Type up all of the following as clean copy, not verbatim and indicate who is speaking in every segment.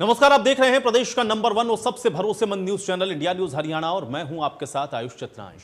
Speaker 1: नमस्कार, आप देख रहे हैं प्रदेश का नंबर 1 और सबसे भरोसेमंद news channel India news Haryana और मैं हूं आपके साथ आयुष चित्रांश।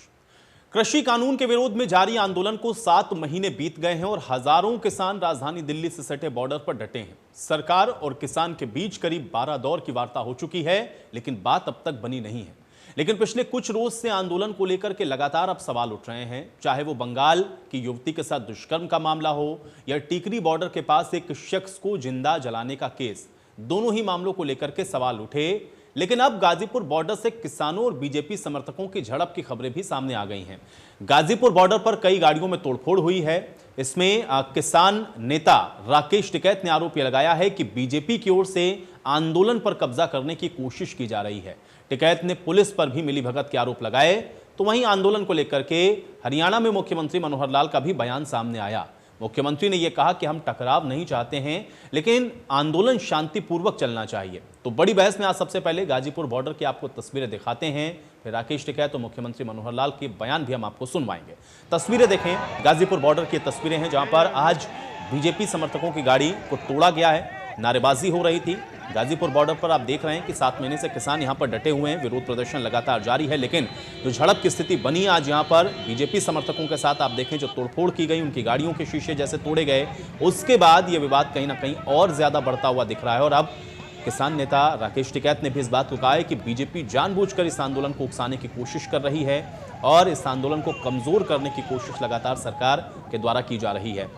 Speaker 1: कृषि कानून के विरोध में जारी आंदोलन को 7 महीने बीत गए हैं और हजारों किसान राजधानी दिल्ली से सटे बॉर्डर पर डटे हैं। सरकार और किसान के बीच करीब 12 दौर की वार्ता हो चुकी है, लेकिन बात अब तक बनी नहीं है। लेकिन पिछले कुछ रोज से आंदोलन को लेकर के लगातार अब सवाल उठ रहे हैं, चाहे वो बंगाल की युवती के साथ दुष्कर्म का मामला हो या टिकरी बॉर्डर के पास एक शख्स को जिंदा जलाने का केस। दोनों ही मामलों को लेकर के सवाल उठे, लेकिन अब गाजीपुर बॉर्डर से किसानों और बीजेपी समर्थकों की झड़प की खबरें भी सामने आ गई हैं। गाजीपुर बॉर्डर पर कई गाड़ियों में तोड़फोड़ हुई है। इसमें किसान नेता राकेश टिकैत ने आरोप लगाया है कि बीजेपी की ओर से आंदोलन पर कब्जा करने की कोशिश की जा रही है। टिकैत ने पुलिस पर भी मिलीभगत के आरोप लगाए। तो वहीं आंदोलन को लेकर के हरियाणा में मुख्यमंत्री मनोहर लाल का भी बयान सामने आया। मुख्यमंत्री ने यह कहा कि हम टकराव नहीं चाहते हैं, लेकिन आंदोलन शांतिपूर्वक चलना चाहिए। तो बड़ी बहस में आज सबसे पहले गाजीपुर बॉर्डर की आपको तस्वीरें दिखाते हैं, फिर राकेश टिकैत और मुख्यमंत्री मनोहर लाल के बयान भी हम आपको सुनवाएंगे। तस्वीरें देखें, गाजीपुर बॉर्डर की तस्वीरें हैं जहां पर आज बीजेपी समर्थकों की गाड़ी को तोड़ा गया है, नारेबाजी हो रही थी। गाजीपुर बॉर्डर पर आप देख रहे हैं कि 7 महीने से किसान यहां पर डटे हुए हैं, विरोध प्रदर्शन लगातार जारी है। लेकिन जो झड़प की स्थिति बनी आज यहां पर बीजेपी समर्थकों के साथ, आप देखें जो तोड़फोड़ की गई, उनकी गाड़ियों के शीशे जैसे तोड़े गए, उसके बाद यह विवाद कहीं ना कहीं और ज्यादा बढ़ता हुआ दिख रहा है। और अब किसान नेता राकेश टिकैत ने भी इस बात को कहा है कि बीजेपी जानबूझकर इस आंदोलन को उकसाने की कोशिश कर रही है और इस आंदोलन को कमजोर करने की कोशिश लगातार सरकार के द्वारा की जा रही है।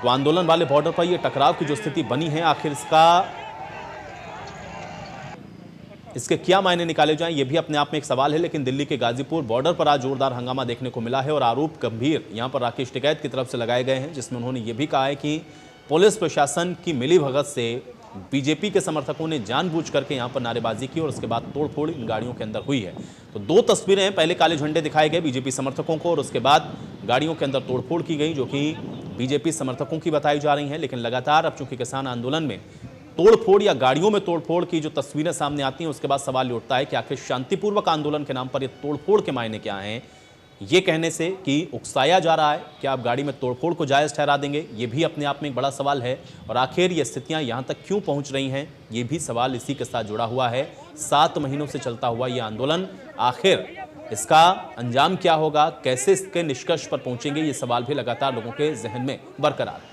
Speaker 1: तो आंदोलन वाले बॉर्डर पर यह टकराव की जो स्थिति बनी है, आखिर इसके क्या मायने निकाले जाएं, यह भी अपने आप में एक सवाल है। लेकिन दिल्ली के गाजीपुर बॉर्डर पर आज जोरदार हंगामा देखने को मिला है और आरोप गंभीर यहां पर राकेश टिकैत की तरफ से लगाए गए हैं, जिसमें उन्होंने यह भी कहा है कि पुलिस प्रशासन की मिलीभगत से बीजेपी के समर्थकों ने जानबूझ करके यहां पर नारेबाजी की और उसके बाद तोड़फोड़ इन गाड़ियों के अंदर हुई है। तो 2 तस्वीरें हैं, पहले काले झंडे दिखाए गए बीजेपी समर्थकों को और उसके बाद गाड़ियों के अंदर तोड़फोड़ की गई, जो कि बीजेपी समर्थकों की बताई जा रही हैं। लेकिन लगातार अब चूंकि किसान आंदोलन में तोड़फोड़ या गाड़ियों में तोड़फोड़ की जो तस्वीरें सामने आती हैं, उसके बाद सवाल उठता है कि आखिर शांतिपूर्वक आंदोलन के नाम पर ये तोड़फोड़ के मायने क्या हैं। ये कहने से कि उकसाया जा रहा है, क्या आप गाड़ी में तोड़फोड़ को जायज ठहरा देंगे, ये भी अपने आप में एक बड़ा सवाल है। और आखिर ये स्थितियां यहां तक क्यों पहुंच रही हैं, ये भी सवाल इसी के साथ जुड़ा हुआ है। 7 महीनों से चलता हुआ ये आंदोलन, आखिर इसका अंजाम क्या होगा, कैसे इसके निष्कर्ष पर पहुंचेंगे, ये सवाल भी लगातार लोगों के जहन में बरकरार है।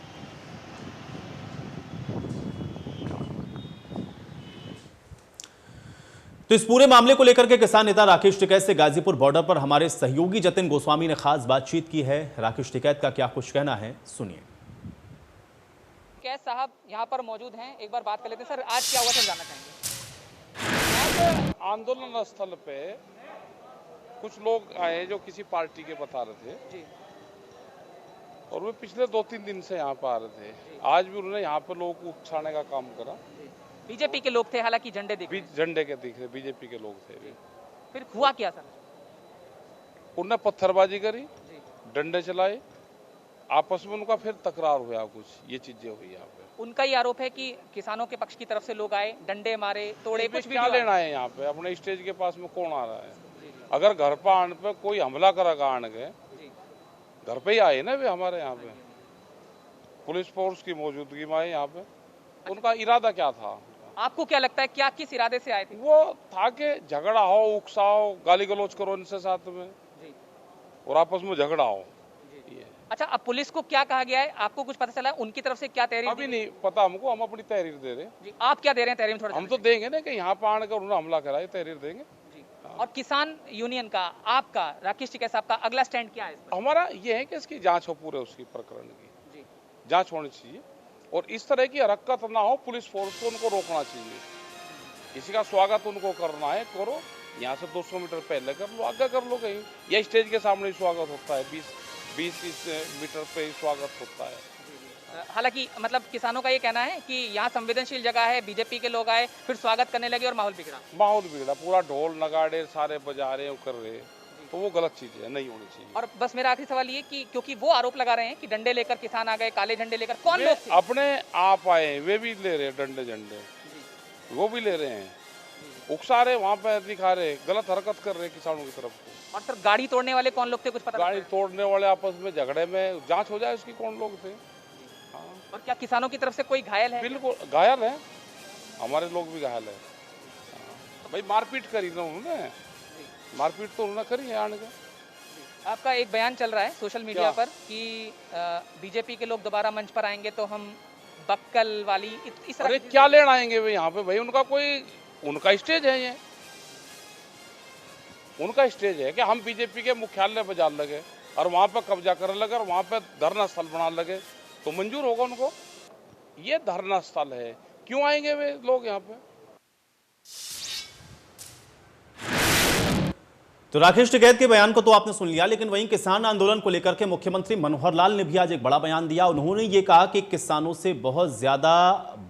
Speaker 1: तो इस पूरे मामले को लेकर के किसान नेता राकेश टिकैत से गाजीपुर बॉर्डर पर हमारे सहयोगी जतिन गोस्वामी ने खास बातचीत की है। राकेश टिकैत का क्या कुछ कहना है, सुनिए।
Speaker 2: कैस साहब यहाँ पर मौजूद हैं, एक बार बात कर लेते हैं। सर, आज क्या हुआ सर, जानना चाहेंगे।
Speaker 3: आंदोलन स्थल पे कुछ लोग आए जो किसी पार्टी के बता रहे थे
Speaker 2: जी।
Speaker 3: और वे पिछले 2-3 दिन से यहाँ पर आ रहे थे। आज भी उन्होंने यहाँ पर लोगों को उकसाने का काम करा।
Speaker 2: बीजेपी के लोग थे, हालांकि झंडे दिख रहे।
Speaker 3: झंडे के दिख रहे, बीजेपी के लोग थे।
Speaker 2: फिर हुआ क्या सर?
Speaker 3: उन्होंने पत्थरबाजी करी, डंडे चलाए, आपस में उनका फिर तकरार हुआ, कुछ ये चीजें हुई यहाँ पे।
Speaker 2: उनका ही आरोप है कि किसानों के पक्ष की तरफ से लोग आए, डंडे मारे, तोड़े, कुछ भी
Speaker 3: क्या लेना है यहाँ पे। अपने स्टेज के पास में कौन आ रहा है? अगर घर पर आने पे कोई हमला करेगा, आने के घर पे ही आए ना वे हमारे यहाँ पे, पुलिस फोर्स की मौजूदगी में आए यहाँ पे। उनका इरादा क्या था?
Speaker 2: आपको क्या लगता है, क्या किस इरादे से आए थे?
Speaker 3: वो था कि झगड़ा हो, उकसाओ, गाली गलौज करो इनसे साथ में
Speaker 2: जी।
Speaker 3: और आपस में झगड़ा हो।
Speaker 2: अच्छा, अब पुलिस को क्या कहा गया है, आपको कुछ पता चला? उनकी तरफ से क्या तहरीर?
Speaker 3: अभी नहीं पता हमको, हम अपनी तहरीर दे रहे हैं।
Speaker 2: आप क्या दे रहे हैं तहरीर में? थोड़ा
Speaker 3: हम तो देंगे ना कि यहाँ पर आने कर उन्होंने हमला करा, तहरीर देंगे।
Speaker 2: और किसान यूनियन का, आपका, राकेश टिकैत साहब का अगला स्टैंड क्या है?
Speaker 3: हमारा ये है कि इसकी जांच हो, पूरे उसकी प्रकरण की जांच होनी चाहिए और इस तरह की हरकत ना हो। पुलिस फोर्स को उनको रोकना चाहिए। किसी का स्वागत उनको करना है, करो। यहाँ से 200 मीटर पहले कर लो, आगे कर लो कहीं, या स्टेज के सामने ही स्वागत होता है। 20 मीटर पे ही स्वागत होता है।
Speaker 2: हालांकि मतलब किसानों का ये कहना है कि यहाँ संवेदनशील जगह है, बीजेपी के लोग आए, फिर स्वागत करने लगे और माहौल बिगड़ा।
Speaker 3: पूरा ढोल नगाड़े सारे बजा रहे, कर रहे, तो वो गलत चीज है, नहीं होनी चाहिए।
Speaker 2: और बस मेरा आखिरी सवाल ये कि क्योंकि वो आरोप लगा रहे हैं कि डंडे लेकर किसान आ गए, काले झंडे लेकर, कौन लोग थे?
Speaker 3: अपने आप आए, वे भी ले रहे डंडे झंडे, वो भी ले रहे हैं, उकसा रहे, वहाँ पे दिखा रहे, गलत हरकत कर रहे किसानों की तरफ को।
Speaker 2: और सर, गाड़ी तोड़ने वाले कौन लोग थे, कुछ पता?
Speaker 3: गाड़ी तोड़ने वाले आपस में झगड़े में जांच हो जाए उसकी, कौन लोग थे।
Speaker 2: और क्या किसानों की तरफ से कोई घायल है?
Speaker 3: बिल्कुल घायल है, हमारे लोग भी घायल है। भाई मारपीट करी ना उन्होंने, मारपीट तो उन्होंने करी है आने का।
Speaker 2: आपका एक बयान चल रहा है सोशल मीडिया पर कि बीजेपी के लोग दोबारा मंच पर आएंगे तो हम बक्कल वाली इस तरह
Speaker 3: अरे क्या लेना आएंगे भाई यहाँ पे? भाई उनका स्टेज है, ये उनका स्टेज है कि हम बीजेपी के मुख्यालय पर जाने लगे और वहां पर कब्जा करने लगे और वहां पर धरना स्थल बनाने लगे तो मंजूर होगा उनको? ये धरना स्थल है, क्यों आएंगे वे लोग यहाँ पे?
Speaker 1: तो राकेश टिकैत के बयान को तो आपने सुन लिया, लेकिन वहीं किसान आंदोलन को लेकर के मुख्यमंत्री मनोहर लाल ने भी आज एक बड़ा बयान दिया। उन्होंने ये कहा कि किसानों से बहुत ज्यादा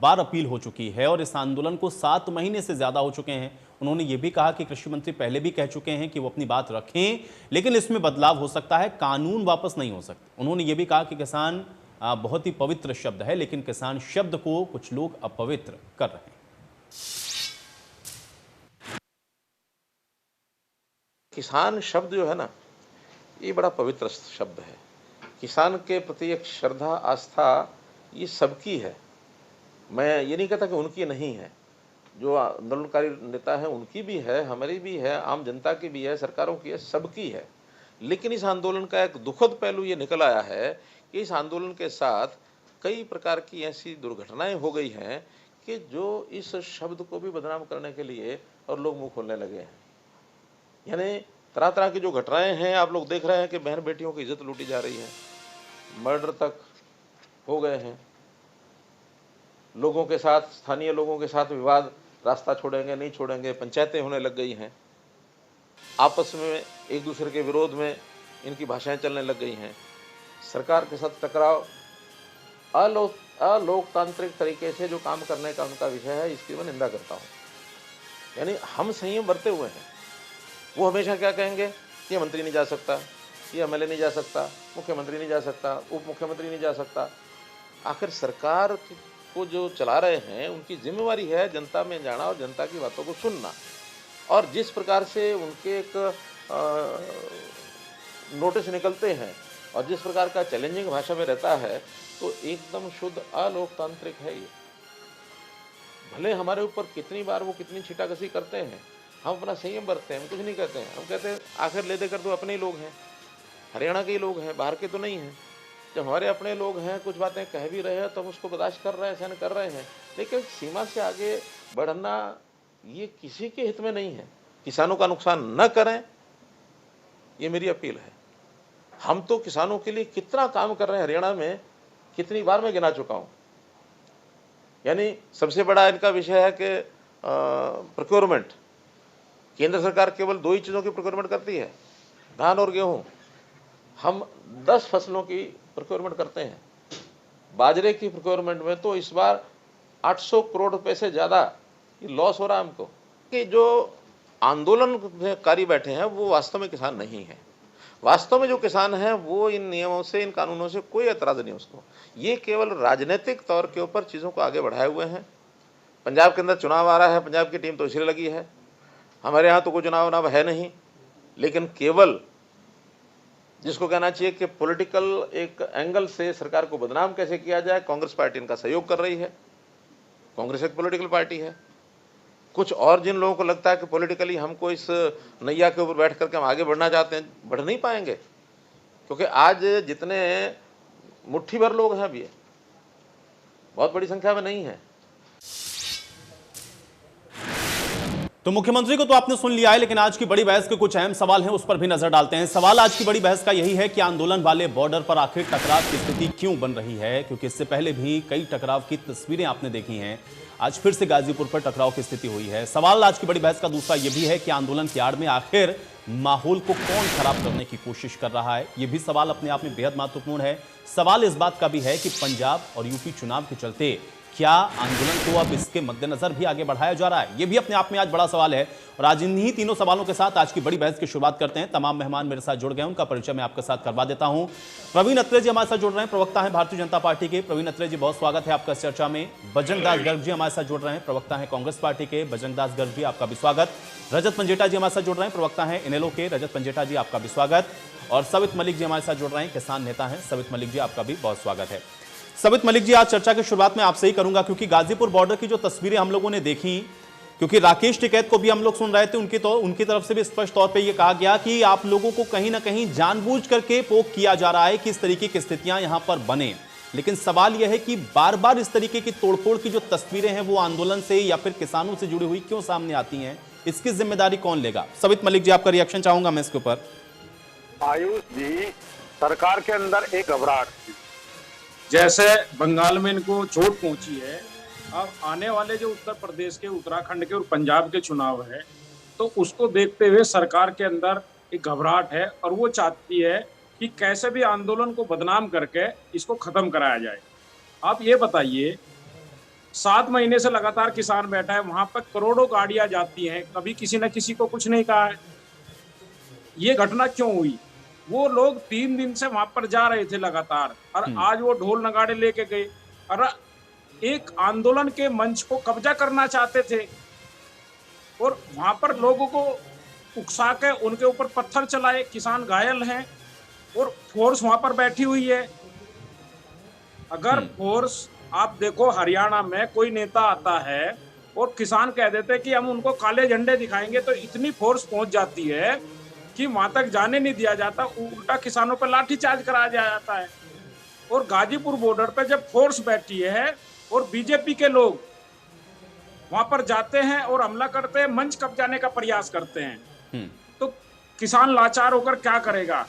Speaker 1: बार अपील हो चुकी है और इस आंदोलन को 7 महीने से ज्यादा हो चुके हैं। उन्होंने ये भी कहा कि कृषि मंत्री पहले भी कह चुके हैं कि वो अपनी बात रखें, लेकिन इसमें बदलाव हो सकता है, कानून वापस नहीं हो सकता। उन्होंने ये भी कहा कि किसान बहुत ही पवित्र शब्द है, लेकिन किसान शब्द को कुछ लोग अपवित्र कर रहे हैं।
Speaker 4: किसान शब्द जो है ना, ये बड़ा पवित्र शब्द है। किसान के प्रति एक श्रद्धा, आस्था ये सबकी है। मैं ये नहीं कहता कि उनकी नहीं है, जो आंदोलनकारी नेता हैं उनकी भी है, हमारी भी है, आम जनता की भी है, सरकारों की है, सबकी है। लेकिन इस आंदोलन का एक दुखद पहलू ये निकल आया है कि इस आंदोलन के साथ कई प्रकार की ऐसी दुर्घटनाएं हो गई हैं कि जो इस शब्द को भी बदनाम करने के लिए और लोग मुंह खोलने लगे हैं। यानी तरह तरह की जो घटनाएं हैं आप लोग देख रहे हैं कि बहन बेटियों की इज्जत लूटी जा रही है, मर्डर तक हो गए हैं, लोगों के साथ, स्थानीय लोगों के साथ विवाद, रास्ता छोड़ेंगे नहीं छोड़ेंगे, पंचायतें होने लग गई हैं, आपस में एक दूसरे के विरोध में इनकी भाषाएं चलने लग गई हैं, सरकार के साथ टकराव, अलोकतांत्रिक तरीके से जो काम करने का उनका विषय है, इसकी मैं निंदा करता हूँ। यानी हम संयम बरते हुए हैं। वो हमेशा क्या कहेंगे, ये मंत्री नहीं जा सकता, ये एमएलए नहीं जा सकता, मुख्यमंत्री नहीं जा सकता, उप मुख्यमंत्री नहीं जा सकता। आखिर सरकार को जो चला रहे हैं उनकी जिम्मेवारी है जनता में जाना और जनता की बातों को सुनना। और जिस प्रकार से उनके एक नोटिस निकलते हैं और जिस प्रकार का चैलेंजिंग भाषा में रहता है, तो एकदम शुद्ध अलोकतांत्रिक है ये। भले हमारे ऊपर कितनी बार वो कितनी छीटाकशी करते हैं, हम अपना संयम बरतते हैं, हम कुछ नहीं कहते हैं। हम कहते हैं आखिर ले देकर तो अपने ही लोग हैं, हरियाणा के ही लोग हैं, बाहर के तो नहीं हैं। जब हमारे अपने लोग हैं, कुछ बातें कह भी रहे हैं तो हम उसको बर्दाश्त कर रहे हैं, सहन कर रहे हैं, लेकिन सीमा से आगे बढ़ना ये किसी के हित में नहीं है। किसानों का नुकसान न करें, ये मेरी अपील है। हम तो किसानों के लिए कितना काम कर रहे हैं हरियाणा में, कितनी बार मैं गिना चुका हूँ। यानी सबसे बड़ा इनका विषय है कि प्रोक्योरमेंट। केंद्र सरकार केवल 2 ही चीज़ों की प्रोक्योरमेंट करती है, धान और गेहूं। हम 10 फसलों की प्रोक्योरमेंट करते हैं। बाजरे की प्रोक्योरमेंट में तो इस बार 800 करोड़ रुपए से ज़्यादा ये लॉस हो रहा है हमको। कि जो आंदोलनकारी बैठे हैं वो वास्तव में किसान नहीं है। वास्तव में जो किसान है वो इन नियमों से, इन कानूनों से कोई एतराज़ नहीं उसको। ये केवल राजनीतिक तौर के ऊपर चीज़ों को आगे बढ़ाए हुए हैं। पंजाब के अंदर चुनाव आ रहा है, पंजाब की टीम तो इसलिए लगी है। हमारे यहाँ तो कोई चुनाव है नहीं, लेकिन केवल जिसको कहना चाहिए कि पॉलिटिकल एक एंगल से सरकार को बदनाम कैसे किया जाए, कांग्रेस पार्टी इनका सहयोग कर रही है। कांग्रेस एक पॉलिटिकल पार्टी है। कुछ और जिन लोगों को लगता है कि पॉलिटिकली हमको इस नैया के ऊपर बैठ करके हम आगे बढ़ना चाहते हैं, बढ़ नहीं पाएंगे, क्योंकि आज जितने मुट्ठी भर लोग हैं अभी, बहुत बड़ी संख्या में नहीं है।
Speaker 1: तो मुख्यमंत्री को तो आपने सुन लिया है, लेकिन आज की बड़ी बहस के कुछ अहम सवाल हैं, उस पर भी नजर डालते हैं। सवाल आज की बड़ी बहस का यही है कि आंदोलन वाले बॉर्डर पर आखिर टकराव की स्थिति क्यों बन रही है, क्योंकि इससे पहले भी कई टकराव की तस्वीरें आपने देखी हैं। आज फिर से गाजीपुर पर टकराव की स्थिति हुई है। सवाल आज की बड़ी बहस का दूसरा यह भी है कि आंदोलन की आड़ में आखिर माहौल को कौन खराब करने की कोशिश कर रहा है। यह भी सवाल अपने आप में बेहद महत्वपूर्ण है। सवाल इस बात का भी है कि पंजाब और यूपी चुनाव के चलते क्या आंदोलन को अब इसके मद्देनजर भी आगे बढ़ाया जा रहा है, यह भी अपने आप में आज बड़ा सवाल है। और आज इन्हीं तीनों सवालों के साथ आज की बड़ी बहस की शुरुआत करते हैं। तमाम मेहमान मेरे साथ जुड़ गए, उनका परिचय मैं आपके साथ करवा देता हूं। प्रवीण अत्रे जी हमारे साथ जुड़ रहे हैं, प्रवक्ता हैं भारतीय जनता पार्टी के। प्रवीण अत्रे जी, बहुत स्वागत है आपका इस चर्चा में। बजरंग दास गर्ग जी हमारे साथ जुड़ रहे हैं, प्रवक्ता हैं कांग्रेस पार्टी के। बजरंग दास गर्ग जी, आपका भी स्वागत। रजत पंजेटा जी हमारे साथ जुड़ रहे हैं, प्रवक्ता हैं इनेलो के। रजत पंजेटा जी, आपका भी स्वागत। और सवित मलिक जी हमारे साथ जुड़ रहे हैं, किसान नेता हैं। सवित मलिक जी, आपका भी बहुत स्वागत है। सबित मलिक जी, आज चर्चा की शुरुआत में आपसे ही करूंगा, क्योंकि गाजीपुर बॉर्डर की जो तस्वीरें हम लोगों ने देखी, क्योंकि राकेश टिकैत को भी हम लोग सुन रहे थे, उनकी तरफ से भी स्पष्ट तौर पे ये कहा गया कि आप लोगों को कहीं ना कहीं जानबूझ करके पोक किया जा रहा है कि इस तरीके की स्थितियां यहां पर बने। लेकिन सवाल यह है कि बार बार इस तरीके की तोड़फोड़ की जो तस्वीरें हैं वो आंदोलन से या फिर किसानों से जुड़ी हुई क्यों सामने आती हैं, इसकी जिम्मेदारी कौन लेगा? सबित मलिक जी, आपका रिएक्शन चाहूंगा मैं इसके ऊपर।
Speaker 5: आयुष जी, सरकार के अंदर एक घबराहट थी,
Speaker 6: जैसे बंगाल में इनको चोट पहुंची है, अब आने वाले जो उत्तर प्रदेश के, उत्तराखंड के और पंजाब के चुनाव है, तो उसको देखते हुए सरकार के अंदर एक घबराहट है और वो चाहती है कि कैसे भी आंदोलन को बदनाम करके इसको खत्म कराया जाए। आप ये बताइए, 7 महीने से लगातार किसान बैठा है, वहां पर करोड़ों गाड़ियां जाती हैं, कभी किसी न किसी को कुछ नहीं कहा है। ये घटना क्यों हुई? वो लोग 3 दिन से वहां पर जा रहे थे लगातार, और आज वो ढोल नगाड़े लेके गए और एक आंदोलन के मंच को कब्जा करना चाहते थे, और वहां पर लोगों को उकसा के उनके ऊपर पत्थर चलाए, किसान घायल हैं और फोर्स वहां पर बैठी हुई है। अगर फोर्स, आप देखो हरियाणा में कोई नेता आता है और किसान कह देते हैं कि हम उनको काले झंडे दिखाएंगे, तो इतनी फोर्स पहुंच जाती है कि वहां तक जाने नहीं दिया जाता, उल्टा किसानों पर लाठीचार्ज कराया जाता है। और गाजीपुर बॉर्डर पे जब फोर्स बैठी है और बीजेपी के लोग वहां पर जाते हैं और हमला करते हैं, मंच कब्जाने का प्रयास करते हैं, तो किसान लाचार होकर क्या करेगा?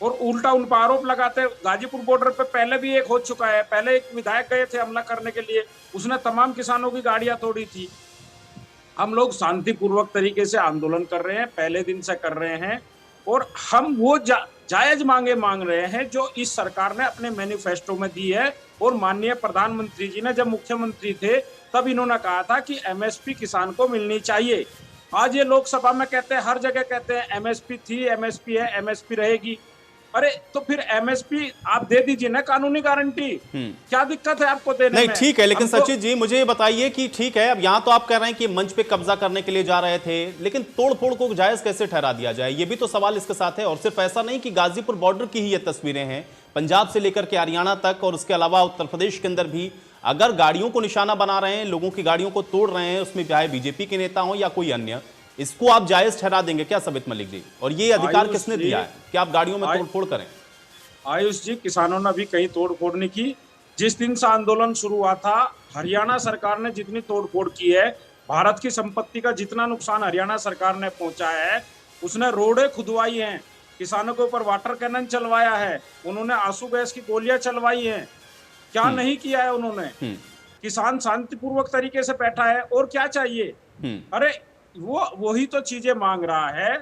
Speaker 6: और उल्टा उन पर आरोप लगाते हैं। गाजीपुर बॉर्डर पे पहले भी एक हो चुका है, पहले एक विधायक गए थे हमला करने के लिए, उसने तमाम किसानों की गाड़ियां तोड़ी थी। हम लोग शांतिपूर्वक तरीके से आंदोलन कर रहे हैं, पहले दिन से कर रहे हैं, और हम वो जायज मांगे मांग रहे हैं जो इस सरकार ने अपने मैनिफेस्टो में दी है। और माननीय प्रधानमंत्री जी ने जब मुख्यमंत्री थे तब इन्होंने कहा था कि एमएसपी किसान को मिलनी चाहिए। आज ये लोकसभा में कहते हैं, हर जगह कहते हैं एमएसपी थी, एमएसपी है, एमएसपी रहेगी। अरे तो फिर एमएसपी आप दे दीजिए ना, कानूनी गारंटी, क्या दिक्कत है आपको देने में?
Speaker 1: नहीं, ठीक है, लेकिन सचिन जी मुझे ये बताइए कि ठीक है, अब यहाँ तो आप कह रहे हैं कि मंच पे कब्जा करने के लिए जा रहे थे, लेकिन तोड़फोड़ को जायज कैसे ठहरा दिया जाए, ये भी तो सवाल इसके साथ है। और सिर्फ ऐसा नहीं कि गाजीपुर बॉर्डर की ही ये तस्वीरें हैं, पंजाब से लेकर के हरियाणा तक और उसके अलावा उत्तर प्रदेश के अंदर भी अगर गाड़ियों को निशाना बना रहे हैं, लोगों की गाड़ियों को तोड़ रहे हैं, उसमें चाहे बीजेपी के नेता हो या कोई अन्य, इसको आप जायज ठहरा देंगे क्या सबित मलिक जी? और ये अधिकार किसने दिया है कि आप गाड़ियों में तोड़फोड़ करें?
Speaker 6: आयुष जी, किसानों ने भी कहीं तोड़फोड़ नहीं की। जिस दिन से आंदोलन शुरू हुआ था, हरियाणा सरकार ने जितनी तोड़फोड़ की है, भारत की संपत्ति का जितना नुकसान हरियाणा सरकार ने पहुंचाया है, उसने रोडें खुदवाई हैं, किसानों के ऊपर वाटर कैनन चलवाया है, उन्होंने आंसू गैस की गोलियां चलवाई हैं। क्या नहीं किया है उन्होंने? किसान शांतिपूर्वक तरीके से बैठा है, और क्या चाहिए? अरे वो वही तो चीजें मांग रहा है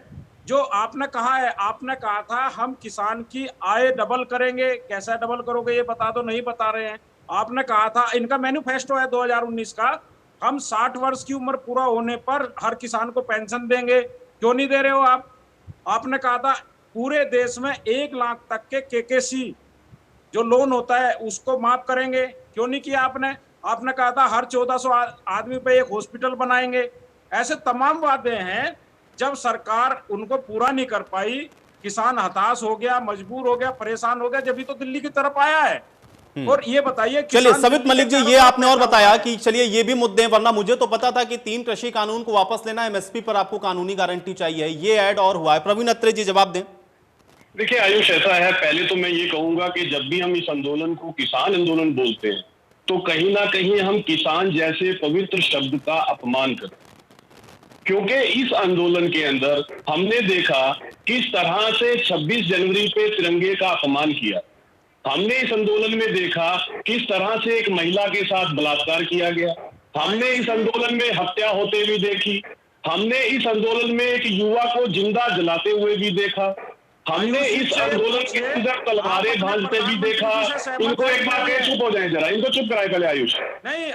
Speaker 6: जो आपने कहा है। आपने कहा था हम किसान की आय डबल करेंगे, कैसा डबल करोगे ये बता दो, नहीं बता रहे हैं। आपने कहा था, इनका मैनिफेस्टो है 2019 का, हम 60 वर्ष की उम्र पूरा होने पर हर किसान को पेंशन देंगे। क्यों नहीं दे रहे हो आप? आपने कहा था पूरे देश में 1 लाख तक के केकेसी जो लोन होता है उसको माफ करेंगे, क्यों नहीं किया आपने? आपने कहा था हर 1400 आदमी पे एक हॉस्पिटल बनाएंगे। ऐसे तमाम वादे हैं, जब सरकार उनको पूरा नहीं कर पाई, किसान हताश हो गया, मजबूर हो गया, परेशान हो गया, जब भी तो दिल्ली की तरफ आया है। और ये बताइए,
Speaker 1: चलिए सबित मलिक जी, ये आपने और बताया कि चलिए ये भी मुद्दे, वरना मुझे तो पता था कि 3 कृषि कानून को वापस लेना, एमएसपी पर आपको कानूनी गारंटी चाहिए, ये ऐड और हुआ है। प्रवीण अत्रे जी जवाब दें।
Speaker 7: देखिए आयुष, ऐसा है, पहले तो मैं ये कहूंगा कि जब भी हम इस आंदोलन को किसान आंदोलन बोलते हैं तो कहीं ना कहीं हम किसान जैसे पवित्र शब्द का अपमान करते हैं, क्योंकि इस आंदोलन के अंदर हमने देखा किस तरह से 26 जनवरी पे तिरंगे का अपमान किया। हमने इस आंदोलन में देखा किस तरह से एक महिला के साथ बलात्कार किया गया। हमने इस आंदोलन में हत्या होते भी देखी। हमने इस आंदोलन में एक युवा को जिंदा जलाते हुए भी देखा। हमने इस आंदोलन के अंदर तलवारें भांजते भी देखा। इनको एक बार के चुप हो जाए जरा, इनको चुप कराए पहले आयुष।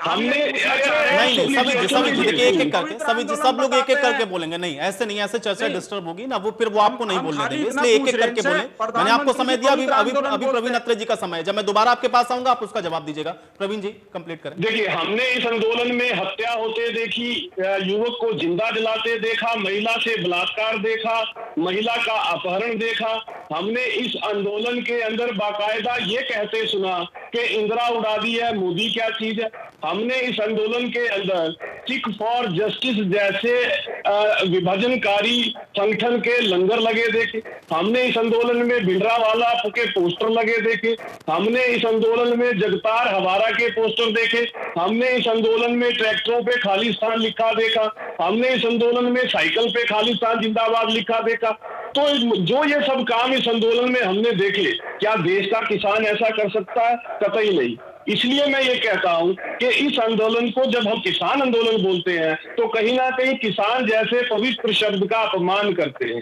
Speaker 7: हमने
Speaker 1: नहीं, सभी देखिए एक एक करके, सब लोग एक एक करके बोलेंगे। नहीं ऐसे नहीं, ऐसे चर्चा डिस्टर्ब होगी ना, वो फिर वो आपको नहीं बोलने देंगे, इसलिए एक एक करके बोले। मैंने आपको समय दिया, अभी प्रवीण अत्रे जी का समय है, जब मैं दोबारा आपके पास आऊंगा आप उसका जवाब दीजिएगा। प्रवीण जी कंप्लीट करें।
Speaker 7: देखिए, हमने इस आंदोलन में हत्या होते देखी, युवक को जिंदा जलाते देखा, महिला से बलात्कार देखा, महिला का अपहरण देखा, देखा, हमने इस आंदोलन के अंदर बाकायदा ये कहते सुना कि इंदिरा उड़ा दी है, मोदी क्या चीज है। हमने इस आंदोलन के अंदर सिख फॉर जस्टिस जैसे विभाजनकारी संगठन के लंगर लगे देखे, हमने इस आंदोलन में भिंडरावाला के पोस्टर लगे देखे, हमने इस आंदोलन में जगतार हवारा के पोस्टर देखे, हमने इस आंदोलन में ट्रैक्टरों पे खालिस्तान लिखा देखा, हमने इस आंदोलन में साइकिल पे खालिस्तान जिंदाबाद लिखा देखा। तो जो ये सब काम इस आंदोलन में हमने देखे, क्या देश का किसान ऐसा कर सकता है? कतई नहीं। इसलिए मैं ये कहता हूं कि इस आंदोलन को जब हम किसान आंदोलन बोलते हैं तो कहीं ना कहीं किसान जैसे पवित्र शब्द का अपमान करते हैं,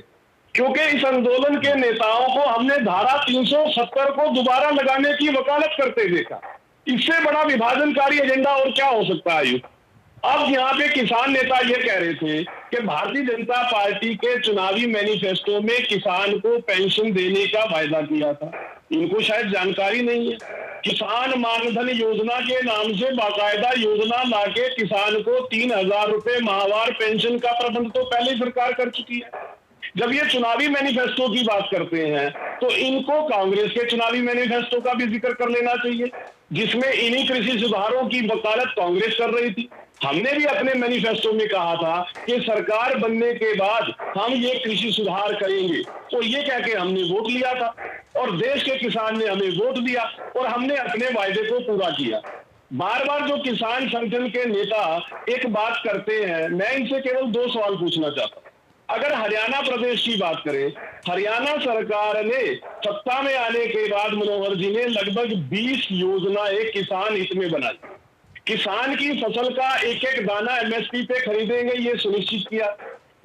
Speaker 7: क्योंकि इस आंदोलन के नेताओं को हमने धारा 370 को दोबारा लगाने की वकालत करते देखा। इससे बड़ा विभाजनकारी एजेंडा और क्या हो सकता है? अब यहाँ पे किसान नेता ये कह रहे थे कि भारतीय जनता पार्टी के चुनावी मैनिफेस्टो में किसान को पेंशन देने का वायदा किया था। इनको शायद जानकारी नहीं है। किसान मानधन योजना के नाम से बाकायदा योजना लाके किसान को 3,000 रुपए माहवार पेंशन का प्रबंध तो पहले ही सरकार कर चुकी है। जब ये चुनावी मैनिफेस्टो की बात करते हैं तो इनको कांग्रेस के चुनावी मैनिफेस्टो का भी जिक्र कर लेना चाहिए, जिसमें इन्हीं कृषि सुधारों की वकालत कांग्रेस कर रही थी। हमने भी अपने मैनिफेस्टो में कहा था कि सरकार बनने के बाद हम ये कृषि सुधार करेंगे, तो ये कह के हमने वोट लिया था और देश के किसान ने हमें वोट दिया और हमने अपने वायदे को पूरा किया। बार बार जो किसान संगठन के नेता एक बात करते हैं, मैं इनसे केवल 2 सवाल पूछना चाहता हूं। अगर हरियाणा प्रदेश की बात करें, हरियाणा सरकार ने सत्ता में आने के बाद मनोहर जी ने लगभग 20 योजनाएं किसान हित में बनाई। किसान की फसल का एक एक दाना एमएसपी पे खरीदेंगे ये सुनिश्चित किया।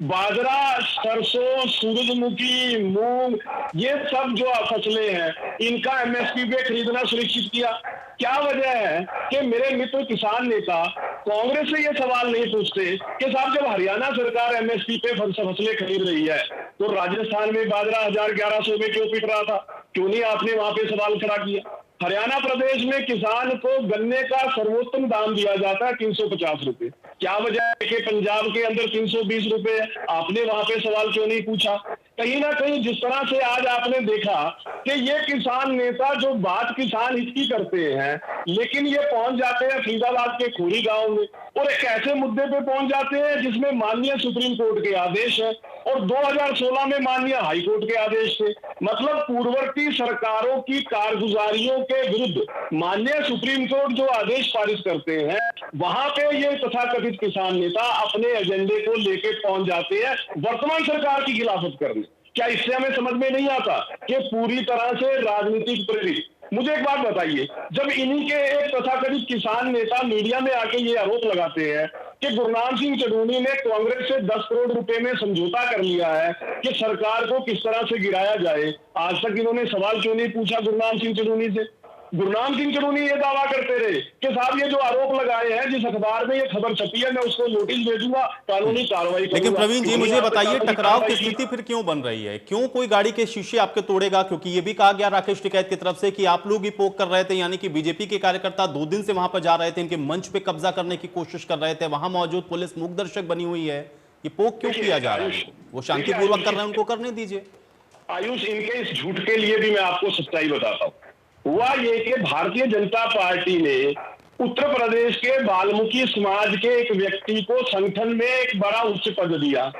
Speaker 7: बाजरा, सरसों, सूरजमुखी, मूंग, ये सब जो फसलें हैं इनका एमएसपी पे खरीदना सुनिश्चित किया। क्या वजह है कि मेरे मित्र किसान नेता कांग्रेस से ये सवाल नहीं पूछते कि साहब जब हरियाणा सरकार एमएसपी पे फसलें खरीद रही है तो राजस्थान में बाजरा 1100 में क्यों पिट रहा था? क्यों नहीं आपने वहां पे सवाल खड़ा किया? हरियाणा प्रदेश में किसान को गन्ने का सर्वोत्तम दाम दिया जाता है 350 रुपए। क्या वजह है कि पंजाब के अंदर 320 रुपए है? आपने वहां पे सवाल क्यों नहीं पूछा? कहीं ना कहीं जिस तरह से आज आपने देखा कि ये किसान नेता जो बात किसान हित की करते हैं, लेकिन ये पहुंच जाते हैं फरीदाबाद के खोरी गांव में और एक ऐसे मुद्दे पे पहुंच जाते हैं जिसमें माननीय सुप्रीम कोर्ट के आदेश है और 2016 में माननीय हाई कोर्ट के आदेश थे। मतलब पूर्ववर्ती सरकारों की कारगुजारियों के विरुद्ध माननीय सुप्रीम कोर्ट जो आदेश पारित करते हैं, वहां पे ये तथाकथित किसान नेता अपने एजेंडे को लेके पहुंच जाते हैं वर्तमान सरकार की खिलाफत करने। क्या इससे हमें समझ में नहीं आता कि पूरी तरह से राजनीतिक प्रेरित? मुझे एक बात बताइए, जब इन्हीं के एक तथाकथित किसान नेता मीडिया में आके ये आरोप लगाते हैं कि गुरनाम सिंह चढ़ूनी ने कांग्रेस से 10 करोड़ रुपए में समझौता कर लिया है कि सरकार को किस तरह से गिराया जाए, आज तक इन्होंने सवाल क्यों नहीं पूछा गुरनाम सिंह चढ़ूनी से? गुरनाम सिंह चढ़ूनी ये दावा करते रहे कि साहब ये जो आरोप लगाए हैं, जिस अखबार में ये खबर छपी है मैं उसको नोटिस भेजूंगा, कानूनी कार्रवाई करूंगा।
Speaker 1: लेकिन प्रवीण जी मुझे बताइए, टकराव की स्थिति फिर क्यों बन रही है? क्यों कोई गाड़ी के शीशे आपके तोड़ेगा? क्योंकि ये भी कहा गया राकेश टिकैत की तरफ से कि आप लोग ही पोक कर रहे थे, यानी कि बीजेपी के कार्यकर्ता 2 दिन से वहां पर जा रहे थे, इनके मंच पे कब्जा करने की कोशिश कर रहे थे, वहां मौजूद पुलिस मूक दर्शक बनी हुई है। ये पोक क्यों किया जा रहा है? वो शांतिपूर्वक कर रहे हैं, उनको करने दीजिए।
Speaker 7: आयुष, इनके इस झूठ के लिए भी मैं आपको सच्चाई बताता हूँ। हुआ ये कि भारतीय जनता पार्टी ने उत्तर प्रदेश के वाल्मीकि समाज के एक व्यक्ति को संगठन में एक बड़ा उच्च पद दिया।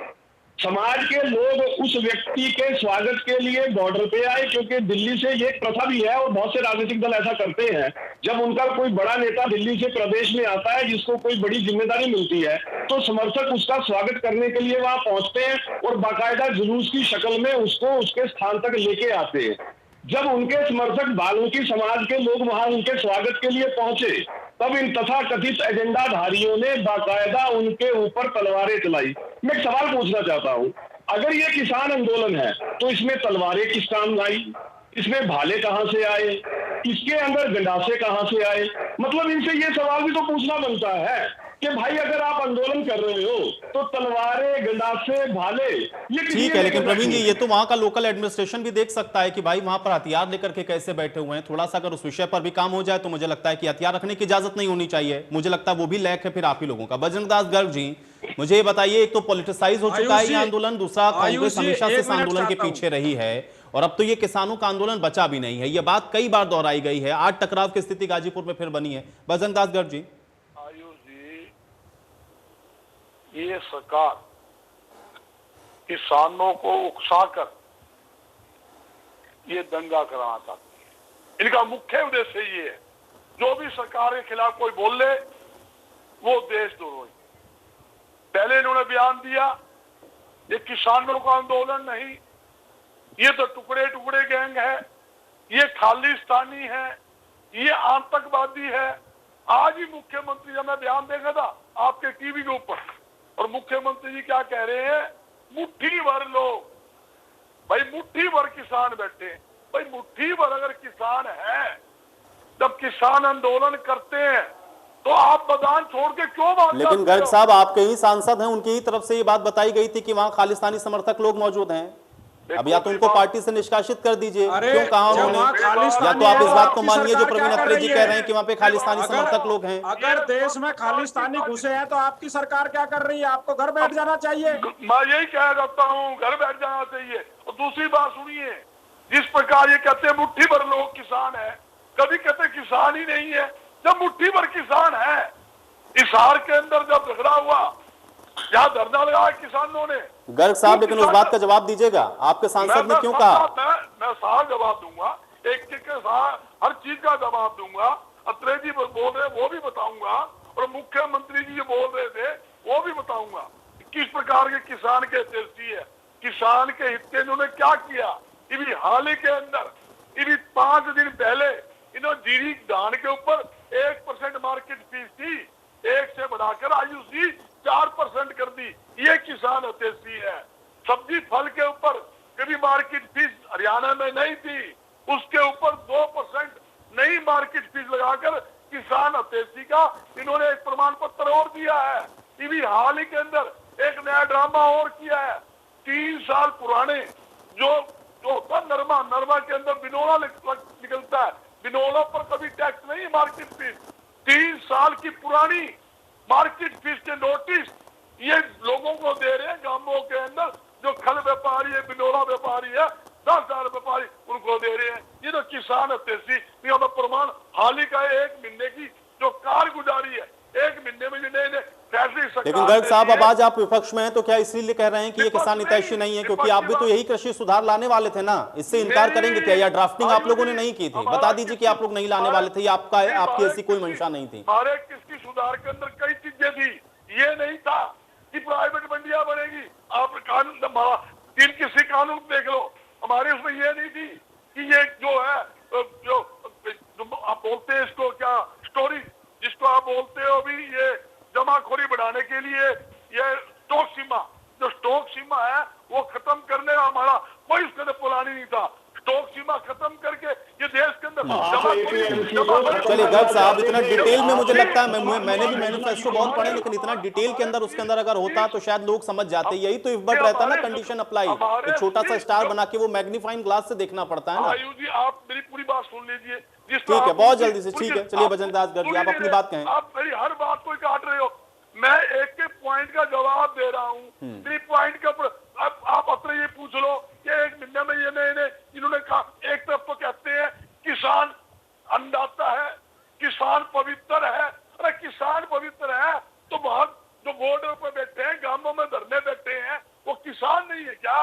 Speaker 7: समाज के लोग उस व्यक्ति के स्वागत के लिए बॉर्डर पे आए, क्योंकि दिल्ली से ये एक प्रथा भी है और बहुत से राजनीतिक दल ऐसा करते हैं, जब उनका कोई बड़ा नेता दिल्ली से प्रदेश में आता है जिसको कोई बड़ी जिम्मेदारी मिलती है तो समर्थक उसका स्वागत करने के लिए वहां पहुंचते हैं और बाकायदा जुलूस की शक्ल में उसको उसके स्थान तक लेके आते हैं। जब उनके समर्थक वाल्मीकि समाज के लोग वहां उनके स्वागत के लिए पहुंचे, तब इन तथाकथित एजेंडाधारियों ने बाकायदा उनके ऊपर तलवारें चलाई। मैं एक सवाल पूछना चाहता हूं, अगर ये किसान आंदोलन है तो इसमें तलवारें किस काम आई? इसमें भाले कहां से आए? इसके अंदर गंडासे कहां से आए? मतलब इनसे ये सवाल भी तो पूछना बनता है कि भाई अगर आप आंदोलन कर रहे हो तो तलवारें, गंडासे, भाले ये
Speaker 1: ठीक है। लेकिन प्रवीण जी, ये तो वहां का लोकल एडमिनिस्ट्रेशन भी देख सकता है कि भाई वहां पर हथियार लेकर के कैसे बैठे हुए हैं। थोड़ा सा अगर उस विषय पर भी काम हो जाए तो मुझे लगता है कि हथियार रखने की इजाजत नहीं होनी चाहिए। मुझे लगता है वो भी लैक है फिर आप ही लोगों का। बजरंग दास गर्ग जी, मुझे ये बताइए, एक तो पॉलिटिसाइज हो चुका है ये आंदोलन, दूसरा कांग्रेस हमेशा से इस आंदोलन के पीछे रही है और अब तो ये किसानों का आंदोलन बचा भी नहीं है। ये बात कई बार दोहराई गई है। आज टकराव की स्थिति गाजीपुर में फिर बनी है। बजरंग दास गर्ग जी।
Speaker 5: आयुष जी, ये सरकार किसानों को उकसाकर ये दंगा कराना चाहती है। इनका मुख्य उद्देश्य ये है, जो भी सरकार के खिलाफ कोई बोल ले वो देशद्रोही। पहले इन्होंने बयान दिया ये किसानों का आंदोलन नहीं, ये तो टुकड़े टुकड़े गैंग है, ये खालिस्तानी है, ये आतंकवादी है। आज ही मुख्यमंत्री जब मैं बयान देखा था आपके टीवी के ऊपर, और मुख्यमंत्री जी क्या कह रहे हैं, मुट्ठी भर लोग, भाई मुट्ठी भर किसान बैठे। भाई मुट्ठी भर अगर किसान है, जब किसान आंदोलन करते हैं तो आप मैदान छोड़ के क्यों भाग जाते हो?
Speaker 1: लेकिन गर्ग साहब आपके ही सांसद हैं, उनकी ही तरफ से ये बात बताई गई थी कि वहां खालिस्तानी समर्थक लोग मौजूद हैं। अब या तो उनको पार्टी से निष्कासित कर दीजिए। क्यों कहा उन्होंने? या तो आप इस बात को मानिए जो प्रवीण अत्रे जी कह रहे हैं कि वहां पे खालिस्तानी समर्थक लोग हैं।
Speaker 6: अगर देश में खालिस्तानी घुसे हैं तो आपकी सरकार क्या कर रही है? आपको घर बैठ जाना चाहिए।
Speaker 5: मैं यही कह सकता हूँ, घर बैठ जाना चाहिए। और दूसरी बात सुनिए, जिस प्रकार ये कहते हैं मुट्ठी भर लोग किसान है, कभी कहते किसान ही नहीं है। जब मुट्ठी भर किसान है, हिसार के अंदर जब झगड़ा हुआ, यहाँ धरना लगाया किसानों ने।
Speaker 1: गर्ग साहब लेकिन उस बात का जवाब दीजिएगा, आपके सांसद ने क्यों कहा?
Speaker 5: मैं सारा जवाब दूंगा, एक के साथ हर चीज का जवाब दूंगा। अत्रे जी बोल रहे वो भी बताऊंगा, और मुख्यमंत्री जी जो बोल रहे थे वो भी बताऊंगा। किस प्रकार के किसान के हितैषी है, किसान के हित के इन्होंने क्या किया। इभी हाल ही के अंदर, इभी 5 दिन पहले इन्होंने जीरी धान के ऊपर 1% मार्केट फीस थी, 1 से बढ़ाकर आयुषी 4% कर दी। ये किसान हितैषी है। सब्जी फल के ऊपर कभी मार्केट फीस हरियाणा में नहीं थी, उसके ऊपर 2% नई मार्केट फीस लगाकर किसान हितैषी का इन्होंने एक प्रमाण पत्र और दिया है। इभी हाल ही के अंदर एक नया ड्रामा और किया है। 3 साल पुराने जो होता नरमा के अंदर बिनोला निकलता है, बिनोला पर कभी टैक्स नहीं, मार्केट फीस। 3 साल की पुरानी मार्केट फीस के नोटिस ये लोगों को दे रहे हैं। गांवों के अंदर जो खल व्यापारी है, बिनोला व्यापारी है, 10,000 व्यापारी उनको दे रहे हैं। ये तो किसान हितैषी प्रमाण हाल ही का 1 महीने की जो कारगुजारी है, 1 महीने में नए फैसले।
Speaker 1: लेकिन गर्ग साहब अब आज आप विपक्ष में हैं तो क्या इसलिए कह रहे हैं कि ये किसान हितैषी नहीं है क्योंकि आप भी तो यही कृषि सुधार लाने वाले थे ना? इससे इनकार करेंगे क्या? या ड्राफ्टिंग आप लोगों ने नहीं की थी? बता दीजिए कि आप लोग नहीं लाने वाले थे या आपकी ऐसी कोई मंशा नहीं थी?
Speaker 5: हमारे कृषि सुधार के अंदर कई चीजें थी। ये नहीं था कि प्राइवेट मंडियां बनेगी। आप कानून किसी कानून देख लो, हमारे उसमें ये नहीं थी कि ये जो है जो आप बोलते हैं इसको क्या स्टोरी जिसको आप बोलते हो अभी, ये जमाखोरी बढ़ाने के लिए ये स्टॉक सीमा, जो स्टॉक सीमा है वो खत्म करने का हमारा कोई उसके अंदर प्लान ही नहीं था। स्टॉक सीमा खत्म करके ये देश के अंदर
Speaker 1: चलिए गर्ग साहब इतना डिटेल में मुझे लगता है मैंने भी मैनिफेस्टो बहुत पढ़े, लेकिन इतना डिटेल के अंदर उसके अंदर अगर होता तो शायद लोग समझ जाते। यही तो इफ्बट रहता है ना, कंडीशन अप्लाई। एक छोटा सा स्टार बना के वो मैग्नीफाइंग ग्लास से देखना पड़ता है ना।
Speaker 5: आयु जी आप मेरी पूरी बात सुन लीजिए।
Speaker 1: ठीक है, बहुत जल्दी से, ठीक है। चलिए बजरंग दास गर्ग जी आप अपनी बात कहें।
Speaker 5: आप मेरी हर बात को काट रहे हो। मैं एक पॉइंट का जवाब दे रहा हूँ। 3 पॉइंट का आप अत्रे ये पूछ लो कि 1 महीने में ये नए इन्होंने कहा। एक तरफ तो कहते हैं किसान अन्नदाता है, किसान पवित्र है। अरे किसान पवित्र है तो बहुत जो बॉर्डर पर बैठे हैं, गांवों में धरने बैठे हैं, वो किसान नहीं है क्या?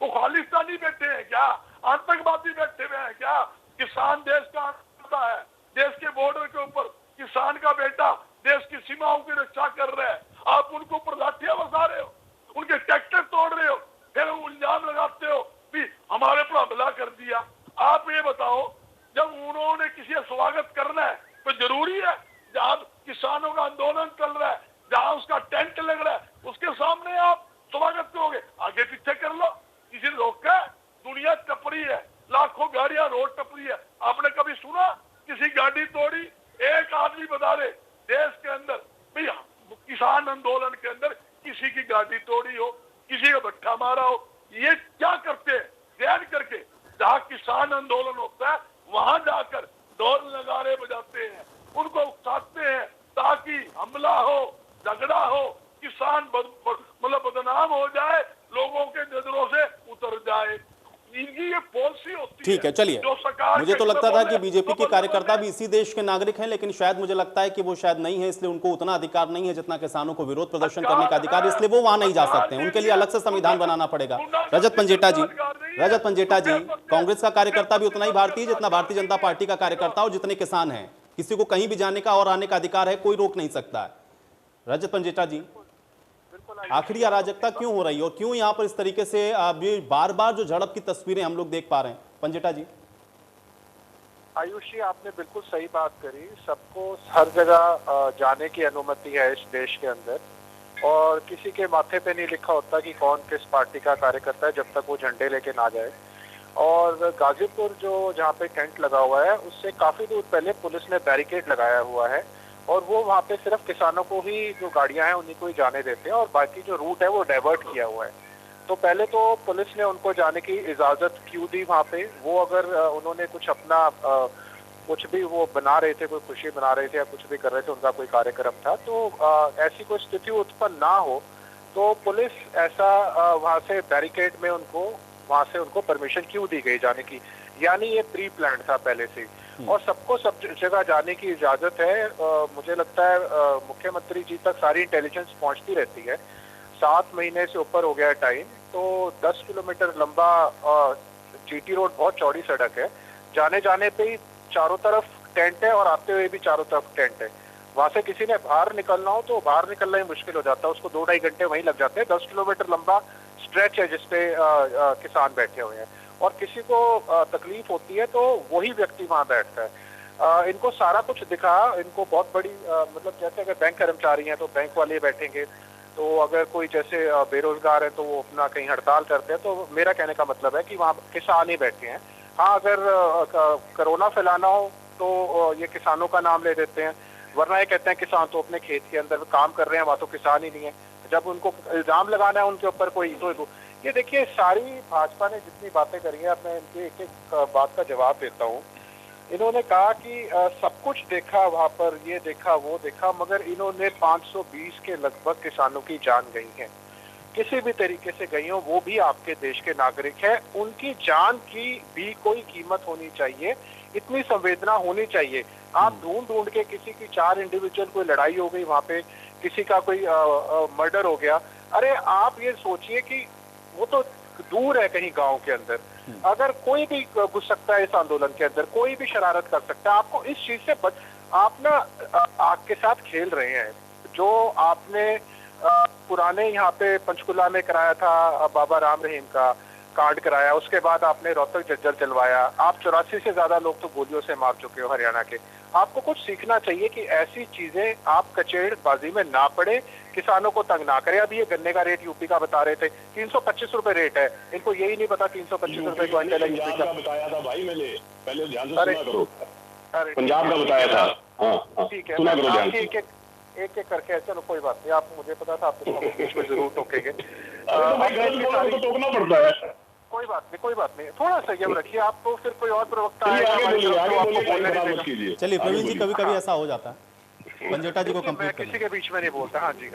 Speaker 5: वो खालिस्तानी बैठे हैं क्या? आतंकवादी बैठे हुए हैं क्या? किसान देश का अन्नदाता है। देश के बॉर्डर के ऊपर किसान का बेटा देश की सीमाओं की रक्षा कर रहे हैं। आप उनको ऊपर लाठियां बरसा रहे हो, उनके ट्रैक्टर तोड़ रहे हो, फिर इल्जाम लगाते हो कि हमारे पर हमला कर दिया। आप ये बताओ, जब उन्होंने किसी का स्वागत करना है तो जरूरी है जहां किसानों का आंदोलन चल रहा है, जहां उसका टेंट लग रहा है, उसके सामने आप स्वागत करोगे? आगे पीछे कर लो, किसी ने रोका? दुनिया टपरी है, लाखों गाड़ियां रोड टपरी है। आपने कभी सुना किसी गाड़ी तोड़ी? एक आदमी बता दे देश के अंदर भैया किसान आंदोलन के अंदर किसी की गाड़ी तोड़ी हो, किसी का भट्ठा मारा हो? ये क्या करते हैं? ध्यान करके जहाँ किसान आंदोलन होता है वहां जाकर ढोल नगाड़े बजाते हैं, उनको उकसाते हैं ताकि हमला हो, झगड़ा हो, किसान मतलब बदनाम हो जाए, लोगों के नजरों से उतर जाए। इनकी ये पॉलिसी होती है।
Speaker 1: ठीक है, चलिए।
Speaker 5: जो सरकार
Speaker 1: मुझे
Speaker 5: के
Speaker 1: तो लगता था
Speaker 5: खिलाफ
Speaker 1: कि बीजेपी
Speaker 5: तो
Speaker 1: के
Speaker 5: मतलब
Speaker 1: कार्यकर्ता
Speaker 5: है-
Speaker 1: भी इसी देश के नागरिक हैं, लेकिन शायद मुझे लगता है कि वो शायद नहीं है, इसलिए उनको उतना अधिकार नहीं है जितना किसानों को विरोध प्रदर्शन करने का अधिकार, इसलिए वो वहां नहीं जा सकते हैं। उनके लिए अलग से संविधान बनाना पड़ेगा। रजत पंजेटा जी, कांग्रेस का कार्यकर्ता भी उतना ही भारतीय जितना भारतीय जनता पार्टी का कार्यकर्ता और जितने किसान हैं। किसी को कहीं भी जाने का और आने का अधिकार है, कोई रोक नहीं सकता है। रजत पंजेटा जी, आखिर ये अराजकता क्यों हो रही है और क्यों यहाँ पर इस तरीके से ये बार बार जो झड़प की तस्वीरें हम लोग देख पा रहे हैं? पंजेटा जी।
Speaker 8: आयुष जी, आपने बिल्कुल सही बात करी। सबको हर जगह जाने की अनुमति है इस देश के अंदर, और किसी के माथे पे नहीं लिखा होता कि कौन किस पार्टी का कार्यकर्ता है जब तक वो झंडे लेके ना जाए। और गाजीपुर जो जहाँ पे टेंट लगा हुआ है, उससे काफी दूर पहले पुलिस ने बैरिकेड लगाया हुआ है, और वो वहाँ पे सिर्फ किसानों को ही, जो गाड़ियां हैं उन्हीं को ही जाने देते हैं, और बाकी जो रूट है वो डाइवर्ट किया हुआ है। तो पहले तो पुलिस ने उनको जाने की इजाजत क्यों दी वहाँ पे? वो अगर उन्होंने कुछ अपना कुछ भी वो बना रहे थे, कोई खुशी बना रहे थे या कुछ भी कर रहे थे, उनका कोई कार्यक्रम था, तो ऐसी कोई स्थिति उत्पन्न ना हो तो पुलिस ऐसा वहाँ से बैरिकेड में उनको, वहाँ से उनको परमिशन क्यों दी गई जाने की? यानी ये प्री प्लान था पहले से, और सबको सब जगह जाने की इजाजत है। मुझे लगता है मुख्यमंत्री जी तक सारी इंटेलिजेंस पहुंचती रहती है। 7 महीने से ऊपर हो गया टाइम, तो 10 किलोमीटर लंबा जीटी रोड बहुत चौड़ी सड़क है। जाने जाने पे ही चारों तरफ टेंट है और आते हुए भी चारों तरफ टेंट है। वहां से किसी ने बाहर निकलना हो तो बाहर निकलना ही मुश्किल हो जाता है, उसको 2-2.5 घंटे वहीं लग जाते हैं। 10 किलोमीटर लंबा स्ट्रेच है जिसपे किसान बैठे हुए हैं, और किसी को तकलीफ होती है तो वही व्यक्ति वहां बैठता है। इनको सारा कुछ दिखा, इनको बहुत बड़ी मतलब जैसे अगर बैंक कर्मचारी हैं तो बैंक वाले बैठेंगे, तो अगर कोई जैसे बेरोजगार है तो वो अपना कहीं हड़ताल करते हैं। तो मेरा कहने का मतलब है कि वहाँ किसान ही बैठे हैं। हाँ, अगर कोरोना फैलाना हो तो ये किसानों का नाम ले देते हैं, वरना ये कहते हैं किसान तो अपने खेत के अंदर काम कर रहे हैं, वहाँ तो किसान ही नहीं है। जब उनको इल्जाम लगाना है उनके ऊपर कोई, तो ये देखिए सारी भाजपा ने जितनी बातें करी है, मैं इनकी एक एक बात का जवाब देता हूँ। इन्होंने कहा कि सब कुछ देखा वहाँ पर, ये देखा वो देखा, मगर इन्होंने 520 के लगभग किसानों की जान गई है, किसी भी तरीके से गई हो, वो भी आपके देश के नागरिक है। उनकी जान की भी कोई कीमत होनी चाहिए, इतनी संवेदना होनी चाहिए। आप ढूंढ ढूंढ के किसी की 4 इंडिविजुअल कोई लड़ाई हो गई वहाँ पे, किसी का कोई मर्डर हो गया, अरे आप ये सोचिए कि वो तो दूर है कहीं गांव के अंदर, अगर कोई भी घुस सकता है इस आंदोलन के अंदर, कोई भी शरारत कर सकता है। आपको इस चीज से आप ना आग के साथ खेल रहे हैं। जो आपने पुराने यहाँ पे पंचकुला में कराया था बाबा राम रहीम का कांड कराया, उसके बाद आपने रोहतक जज्जर चलवाया, आप 84 से ज्यादा लोग तो गोलियों से मार चुके हो हरियाणा के। आपको कुछ सीखना चाहिए कि ऐसी चीजें आप कचेड़बाजी में ना पड़े, किसानों को तंग ना करे। अभी ये गन्ने का रेट यूपी का बता रहे थे 325 रुपए रेट है, इनको यही नहीं पता 325 रुपए क्विंटल है यूपी का।
Speaker 7: बताया था भाई मैंने, पहले ध्यान से
Speaker 8: अरे,
Speaker 7: सुना करो।
Speaker 8: अरे
Speaker 7: पंजाब का बताया था। हाँ,
Speaker 8: ठीक है,
Speaker 7: सुना करो ध्यान से।
Speaker 8: एक एक करके, चलो कोई बात नहीं, आप मुझे पता था आप बीच में जरूर टोकेंगे।
Speaker 7: तो टोकना पड़ता है।
Speaker 8: कोई बात नहीं, कोई बात नहीं, थोड़ा संयम रखिए आप, तो फिर कोई और प्रवक्ता
Speaker 7: चलिए
Speaker 8: आएगा
Speaker 7: आगे
Speaker 8: हमारी
Speaker 7: बोलिए,
Speaker 8: तरफ
Speaker 7: आगे
Speaker 8: तो आपको
Speaker 7: बोलिए,
Speaker 8: बोलने नहीं
Speaker 7: बराबर
Speaker 8: देगा।
Speaker 7: कीजिए।
Speaker 1: चलिए प्रवीण जी,
Speaker 7: बोलिए।
Speaker 1: कभी कभी ऐसा हो जाता है, पंजेटा जी को
Speaker 8: मैं
Speaker 1: कंप्लीट
Speaker 8: किसी
Speaker 1: करें।
Speaker 8: के बीच में नहीं बोलता। हाँ जी,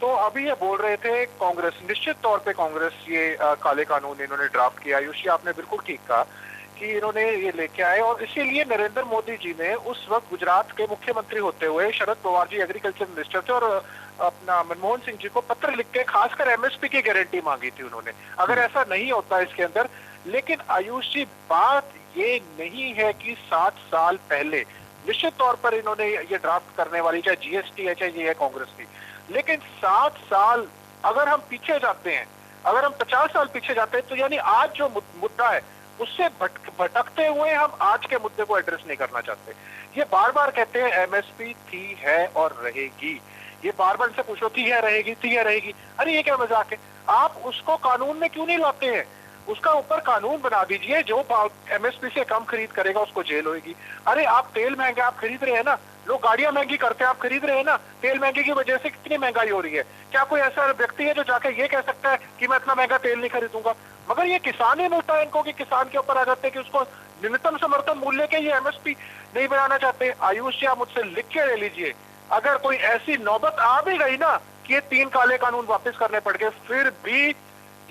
Speaker 8: तो अभी ये बोल रहे थे कांग्रेस, निश्चित तौर पे कांग्रेस ये काले कानून इन्होंने ड्राफ्ट किया। आयुष जी, आपने बिल्कुल ठीक कहा कि इन्होंने ये लेके आए, और इसीलिए नरेंद्र मोदी जी ने उस वक्त गुजरात के मुख्यमंत्री होते हुए, शरद पवार जी एग्रीकल्चर मिनिस्टर थे, और अपना मनमोहन सिंह जी को पत्र लिख के खासकर एमएसपी की गारंटी मांगी थी उन्होंने। अगर ऐसा नहीं होता इसके अंदर, लेकिन आयुष जी बात ये नहीं है कि 7 साल पहले निश्चित तौर पर इन्होंने ये ड्राफ्ट करने वाली, चाहे जीएसटी है चाहे ये है कांग्रेस की, लेकिन 7 साल अगर हम पीछे जाते हैं, अगर हम 50 साल पीछे जाते हैं, तो यानी आज जो मुद्दा है उससे भटकते हुए हम आज के मुद्दे को एड्रेस नहीं करना चाहते। ये बार बार कहते हैं एमएसपी थी, है और रहेगी। ये बार बार से पूछो थी है रहेगी, थी है रहेगी, अरे ये क्या मजाक है? आप उसको कानून में क्यों नहीं लाते हैं? उसका ऊपर कानून बना दीजिए, जो एमएसपी से कम खरीद करेगा उसको जेल होगी। अरे आप तेल महंगा आप खरीद रहे हैं ना, लोग गाड़ियां महंगी करते हैं, आप खरीद रहे हैं ना, तेल महंगे की वजह से कितनी महंगाई हो रही है। क्या कोई ऐसा व्यक्ति है जो जाके ये कह सकता है कि मैं इतना महंगा तेल नहीं खरीदूंगा? मगर ये किसान ही मिलता है इनको, कि किसान के ऊपर आ जाते हैं कि उसको न्यूनतम समर्थन मूल्य के ये एमएसपी नहीं बनाना चाहते। आयुष जी, आप मुझसे लिख के ले लीजिए, अगर कोई ऐसी नौबत आ भी गई ना कि ये 3 काले कानून वापस करने पड़ गए, फिर भी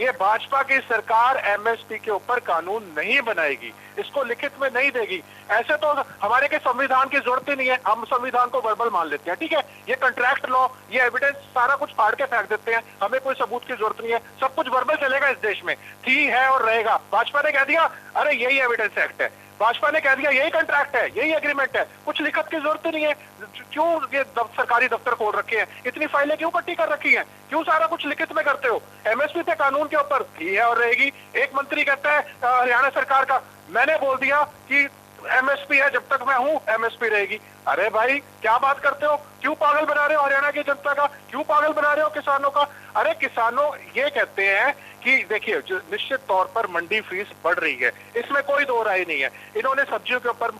Speaker 8: ये भाजपा की सरकार एमएसपी के ऊपर कानून नहीं बनाएगी, इसको लिखित में नहीं देगी। ऐसे तो हमारे के संविधान की जरूरत ही नहीं है, हम संविधान को वर्बल मान लेते हैं, ठीक है। ये कॉन्ट्रैक्ट लॉ, ये एविडेंस सारा कुछ फाड़ के फेंक देते हैं, हमें कोई सबूत की जरूरत नहीं है, सब कुछ वर्बल चलेगा इस देश में, थी है और रहेगा। भाजपा ने कह दिया अरे यही एविडेंस एक्ट है, भाजपा ने कह दिया यही कॉन्ट्रैक्ट है, यही एग्रीमेंट है, कुछ लिखत की जरूरत ही नहीं है। क्यों ये सरकारी दफ्तर खोल रखे हैं, इतनी फाइलें क्यों इकट्ठी कर रखी हैं, क्यों सारा कुछ लिखित में करते हो? एमएसपी पे कानून के ऊपर थी है और रहेगी। एक मंत्री कहता है हरियाणा सरकार का, मैंने बोल दिया कि एमएसपी है, जब तक मैं हूं एमएसपी रहेगी। अरे भाई क्या बात करते हो, क्यों पागल बना रहे हो हरियाणा की जनता का, क्यों पागल बना रहे हो किसानों का? अरे किसानों ये कहते हैं कि देखिए जो निश्चित तौर पर मंडी फीस बढ़ रही है, इसमें कोई दो राय नहीं है। इन्होंने सब्जियों के ऊपर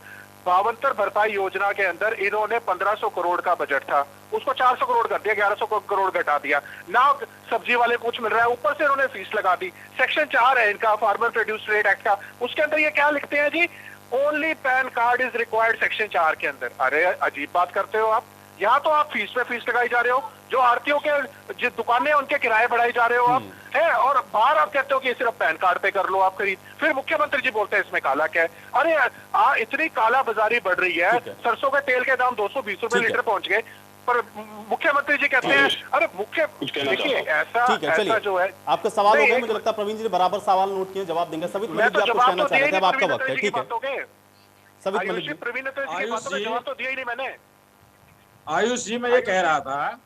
Speaker 8: भावांतर भरपाई योजना के अंदर इन्होंने 1500 करोड़ का बजट था, उसको 400 करोड़ कर दिया, 1100 करोड़ घटा दिया ना, सब्जी वाले कुछ मिल रहा है, ऊपर से इन्होंने फीस लगा दी। सेक्शन 4 है इनका फार्मर प्रोड्यूस ट्रेड एक्ट का, उसके अंदर ये क्या लिखते हैं जी, only PAN card is required section 4 के अंदर। अरे अजीब बात करते हो आप, यहाँ तो आप फीस पे फीस लगाई जा रहे हो, जो आरतीओ के जो दुकानें उनके किराए बढ़ाई जा रहे हो आप, है, और बाहर आप कहते हो कि सिर्फ पैन कार्ड पे कर लो आप खरीद। फिर मुख्यमंत्री जी बोलते हैं इसमें काला क्या है। अरे इतनी काला बाजारी बढ़ रही है, सरसों के तेल के दाम 220 रुपए लीटर पहुंच गए, पर मुख्यमंत्री जी कहते हैं अरे देखिए ऐसा जो है।
Speaker 1: आपका सवाल हो गया, मुझे लगता है प्रवीण जी ने बराबर सवाल नोट किए, जवाब देंगे। सभी
Speaker 8: मैं तो जवाब तो दिया ही नहीं,
Speaker 1: आपका वक्त है, ठीक है।
Speaker 8: प्रवीण ने तो इसकी बातों का जवाब तो दिया ही नहीं मैंने।
Speaker 6: आयुष जी, मैं ये कह रहा था,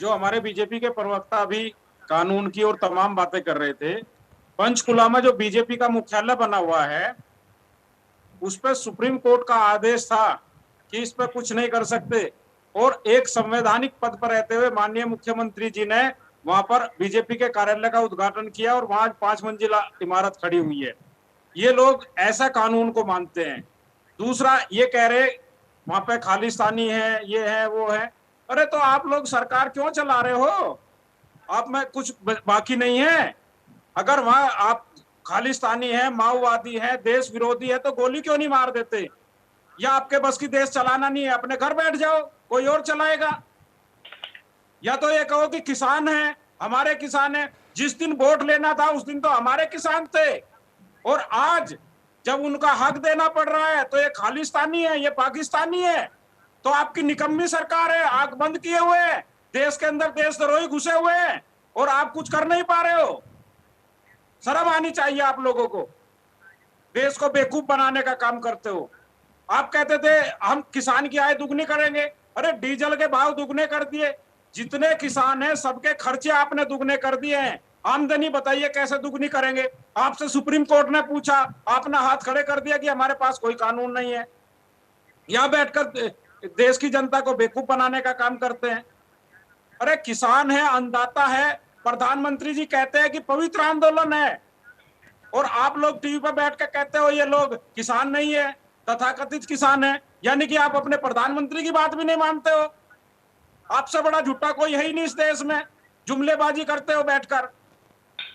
Speaker 6: जो हमारे बीजेपी के प्रवक्ता अभी कानून की और तमाम बातें कर रहे थे, पंचकुला में जो बीजेपी का मुख्यालय बना हुआ है, उस पर सुप्रीम कोर्ट का आदेश था कि इस पर कुछ नहीं कर सकते, और एक संवैधानिक पद पर रहते हुए माननीय मुख्यमंत्री जी ने वहां पर बीजेपी के कार्यालय का उद्घाटन किया और वहां 5 मंजिला इमारत खड़ी हुई है। ये लोग ऐसा कानून को मानते हैं। दूसरा ये कह रहे वहां पे खालिस्तानी है, ये है वो है। अरे तो आप लोग सरकार क्यों चला रहे हो? आप में कुछ बाकी नहीं है? अगर वहां आप खालिस्तानी है, माओवादी है, देश विरोधी है, तो गोली क्यों नहीं मार देते? या आपके बस की देश चलाना नहीं है, अपने घर बैठ जाओ, कोई और चलाएगा। या तो ये कहो कि किसान है, हमारे किसान है, जिस दिन वोट लेना था उस दिन तो हमारे किसान थे, और आज जब उनका हक देना पड़ रहा है तो ये खालिस्तानी है, ये पाकिस्तानी है। तो आपकी निकम्मी सरकार है, आंख बंद किए हुए है, देश के अंदर देशद्रोही घुसे हुए हैं, और आप कुछ कर नहीं पा रहे हो। शर्म आनी चाहिए आप लोगों को, देश को बेवकूफ बनाने का काम करते हो। आप कहते थे हम किसान की आय दुगनी करेंगे, अरे डीजल के भाव दुगने कर दिए, जितने किसान हैं सबके खर्चे आपने दुगने कर दिए हैं। आमदनी बताइए कैसे दुगनी करेंगे? आपसे सुप्रीम कोर्ट ने पूछा, आपने हाथ खड़े कर दिया कि हमारे पास कोई कानून नहीं है। यहां बैठकर देश की जनता को बेवकूफ बनाने का काम करते हैं। अरे किसान है, अन्नदाता है, प्रधानमंत्री जी कहते हैं कि पवित्र आंदोलन है, और आप लोग टीवी पर बैठ कर कहते हो ये लोग किसान नहीं है, तथाकथित किसान है। यानी कि आप अपने प्रधानमंत्री की बात भी नहीं मानते हो। आपसे बड़ा झूठा कोई है ही नहीं इस देश में, जुमलेबाजी करते हो बैठकर।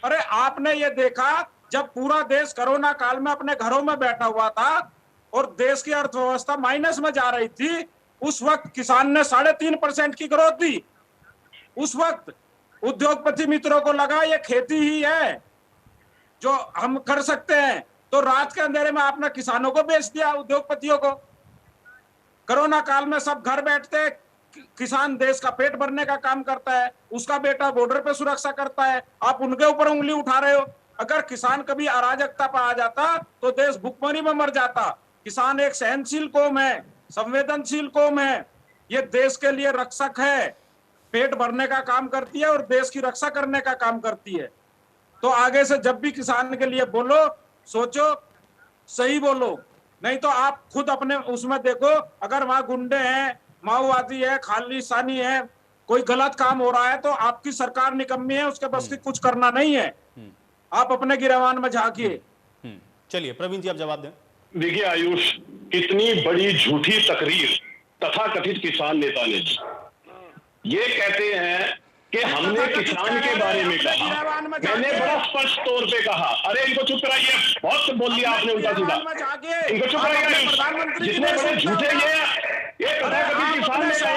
Speaker 6: अरे आपने ये देखा जब पूरा देश कोरोना काल में अपने घरों में बैठा हुआ था और देश की अर्थव्यवस्था माइनस में जा रही थी, उस वक्त किसान ने 3.5% की ग्रोथ दी। उस वक्त उद्योगपति मित्रों को लगा ये खेती ही है जो हम कर सकते हैं, तो रात के अंधेरे में आपने किसानों को बेच दिया, उद्योगपतियों को। कोरोना काल में सब घर बैठते, किसान देश का पेट भरने का काम करता है, उसका बेटा बॉर्डर पे सुरक्षा करता है, आप उनके ऊपर उंगली उठा रहे हो। अगर किसान कभी अराजकता पर आ जाता तो देश भुखमरी में मर जाता। किसान एक सहनशील कौम है, संवेदनशील कौम है, ये देश के लिए रक्षक है, पेट भरने का काम करती है और देश की रक्षा करने का काम करती है। तो आगे से जब भी किसान के लिए बोलो, सोचो सही बोलो, नहीं तो आप खुद अपने उसमें देखो, अगर वहां गुंडे हैं, माओवादी है, खालिस्तानी है, कोई गलत काम हो रहा है तो आपकी सरकार निकम्मी है, उसके बस की कुछ करना नहीं है। आप अपने गिरवान में झांकिए।
Speaker 1: चलिए प्रवीण जी आप जवाब दें।
Speaker 7: देखिए आयुष, कितनी बड़ी झूठी तकरीर तथाकथित किसान नेता ने दी। ये कहते हैं कि हमने किसान के बारे में कहा, मैंने बड़ा स्पष्ट तौर पे कहा। अरे इनको चुप कराइए, बहुत बोल दिया आपने उल्टा सीधा, इनको चुप कराइए। जितने बड़े झूठे ये तथाकथित किसान ने कहा,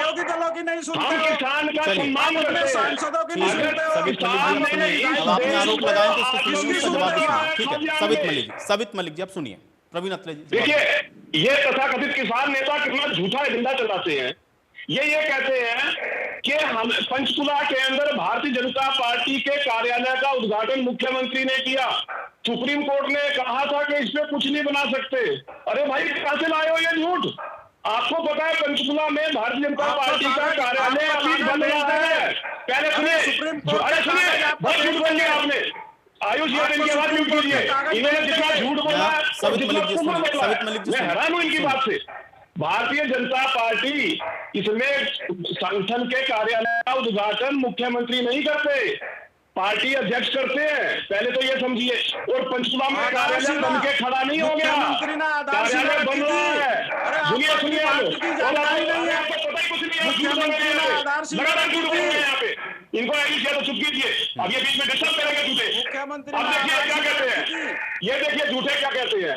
Speaker 7: हम किसान उसका
Speaker 1: चलिए।
Speaker 7: सम्मान
Speaker 6: आप
Speaker 7: करते
Speaker 6: अपने
Speaker 7: हैं।
Speaker 6: सांसदों की नहीं सुनते हो।
Speaker 1: सबित मलिक जी, आप सुनिए। अब आपने आरोप लगाए तो उसको सुनिए, उसका जवाब दीजिए। ठीक है, सबित मलिक जी, आप सुनिए। प्रवीण अत्रे जी, जवाब
Speaker 7: देखिए, ये तथाकथित किसान नेता कितना झूठा एजेंडा चलाते हैं। ये कहते हैं कि हम पंचकुला के अंदर भारतीय जनता पार्टी के कार्यालय का उद्घाटन मुख्यमंत्री ने किया। सुप्रीम कोर्ट ने कहा था कि इस पे कुछ नहीं बना सकते। अरे भाई, कहां से लाए हो ये झूठ? आपको पता है पंचकुला में भारतीय जनता पार्टी का कार्यालय अभी बन रहा है। पहले सुनिए, अरे सुनिए, बहुत झूठ बोल दिया आपने। आयुष यादव इनकी आवाज म्यूट कीजिए। इन्होंने जितना झूठ बोला है,
Speaker 1: सबित मलिक जी सुनिए।
Speaker 7: मैं हैरान हूं इनकी बात से। भारतीय जनता पार्टी इसमें संगठन के कार्यालय का उद्घाटन मुख्यमंत्री नहीं करते, पार्टी अध्यक्ष करते हैं। पहले तो ये समझिए। और पंचकुला में कार्यालय बन के खड़ा नहीं हो गया, कार्यालय बन रहा है। सुनिए सुनिए, आपको पता ही कुछ नहीं है। लगातार झूठ बोल रहे हैं यहाँ पे। इनको आयुष यादव चुप कीजिए। अब ये बीच में डिस्टर्ब करेंगे झूठे। अब देखिए क्या कहते हैं, ये देखिए झूठे क्या कहते हैं।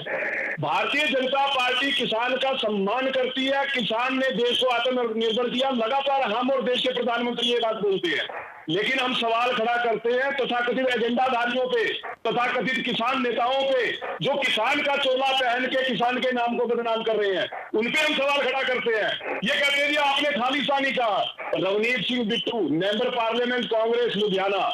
Speaker 7: भारतीय जनता पार्टी किसान का सम्मान करती है, किसान ने देश को आत्मनिर्भर किया। लगातार हम और देश के प्रधानमंत्री ये बात बोलते हैं, लेकिन हम सवाल खड़ा करते हैं तथाकथित एजेंडाधारियों पे, तथाकथित किसान नेताओं पे, जो किसान का चोला पहन के किसान के नाम को बदनाम कर रहे हैं। उनपे हम सवाल खड़ा करते हैं। ये कहते हैं जी आपने खालिस्तानी कहा। रवनीत सिंह बिट्टू, मेंबर पार्लियामेंट कांग्रेस लुधियाना,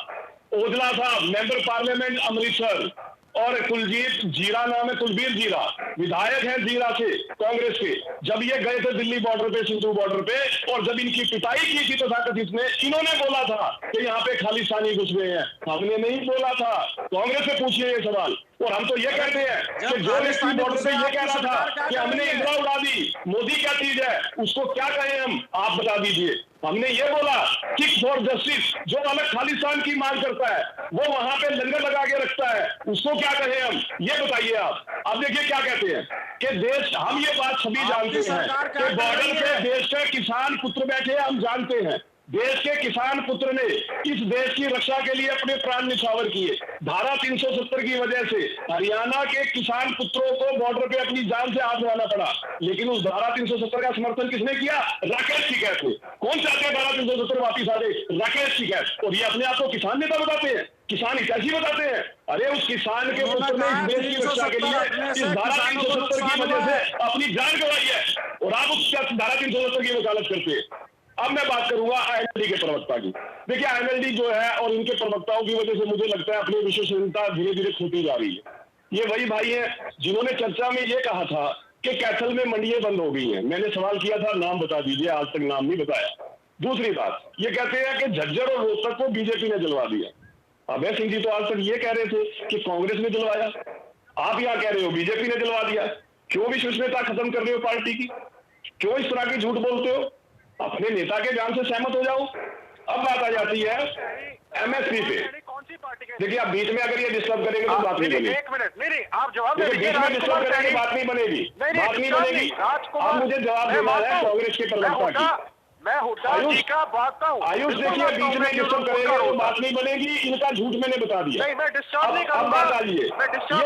Speaker 7: ओजला साहब मेंबर पार्लियामेंट अमृतसर, और कुलजीत जीरा नाम है, कुलबीर जीरा, विधायक हैं जीरा से कांग्रेस के। जब ये गए थे दिल्ली बॉर्डर पे, सिंधु बॉर्डर पे, और जब इनकी पिटाई की थी तथाकथित ने, इन्होंने बोला था कि यहाँ पे खालिस्तानी घुस गए हैं। हमने नहीं बोला था। कांग्रेस से पूछिए ये सवाल। और हम तो ये कहते हैं कि जो व्यक्ति बॉर्डर पे ये कह रहा था कि हमने इंदिरा उड़ा दी, मोदी क्या चीज है, उसको क्या कहें हम, आप बता दीजिए। हमने ये बोला किक फॉर जस्टिस, जो अलग खालिस्तान की मांग करता है, वो वहां पे लंगर लगा के रखता है, उसको क्या कहें हम, ये बताइए आप। अब देखिए क्या कहते हैं कि देश, हम ये बात सभी जानते हैं कि बॉर्डर पे देश के किसान पुत्र बैठे हैं, हम जानते हैं। देश के किसान पुत्र ने इस देश की रक्षा के लिए अपने प्राण निछावर किए। धारा 370 की वजह से हरियाणा के किसान पुत्रों को बॉर्डर पे अपनी जान से हाथ लगाना पड़ा, लेकिन उस धारा 370 का समर्थन किसने किया? राकेश टिकैत ने। कौन चाहते हैं धारा 370 वापिस आ जाए? राकेश टिकैत। और ये अपने आप को किसान नेता बताते हैं, किसान हितैषी बताते हैं। अरे उस किसान के पुत्र ने इस देश की रक्षा के लिए इस धारा 370 की वजह से अपनी जान गंवाई है, और आप उस धारा 370 की वकालत करते हैं। अब मैं बात करूंगा आईएनएलडी के प्रवक्ता की। देखिए आईएनएलडी जो है और इनके प्रवक्ताओं की वजह से मुझे लगता है अपनी विश्वसनीयता धीरे धीरे खोती जा रही है। ये वही भाई हैं जिन्होंने चर्चा में ये कहा था कि कैथल में मंडियां बंद हो गई हैं। मैंने सवाल किया था नाम बता दीजिए, आज तक नाम नहीं बताया। दूसरी बात, ये कहते हैं कि झज्जर और रोहतक को बीजेपी ने जलवा दिया। अभय सिंह जी तो आज तक ये कह रहे थे कि कांग्रेस ने जलवाया, आप यहाँ कह रहे हो बीजेपी ने जलवा दिया। क्यों विश्वसनीयता खत्म कर रहे हो पार्टी की? क्यों इस तरह की झूठ बोलते हो? अपने नेता के बयान से सहमत हो जाओ। अब बात आ जाती है एमएसपी पे। देखिए आप बीच में अगर ये डिस्टर्ब करेंगे तो बात नहीं बनेगी।
Speaker 8: एक मिनट, नहीं आप जवाब
Speaker 7: बीच में डिस्टर्ब करेंगे बात नहीं बनेगी, बात नहीं बनेगी। अब मुझे जवाब देना है कांग्रेस के प्रवक्ता की।
Speaker 8: मैं हुड्डा जी का बात हूँ।
Speaker 7: आयुष देखिए बीच में डिस्टर्ब करेंगे तो बात नहीं बनेगी। इनका झूठ मैंने बता दिया।
Speaker 8: नहीं, मैं डिस्टर्ब नहीं करूंगा।
Speaker 7: अब बात आ रही है, ये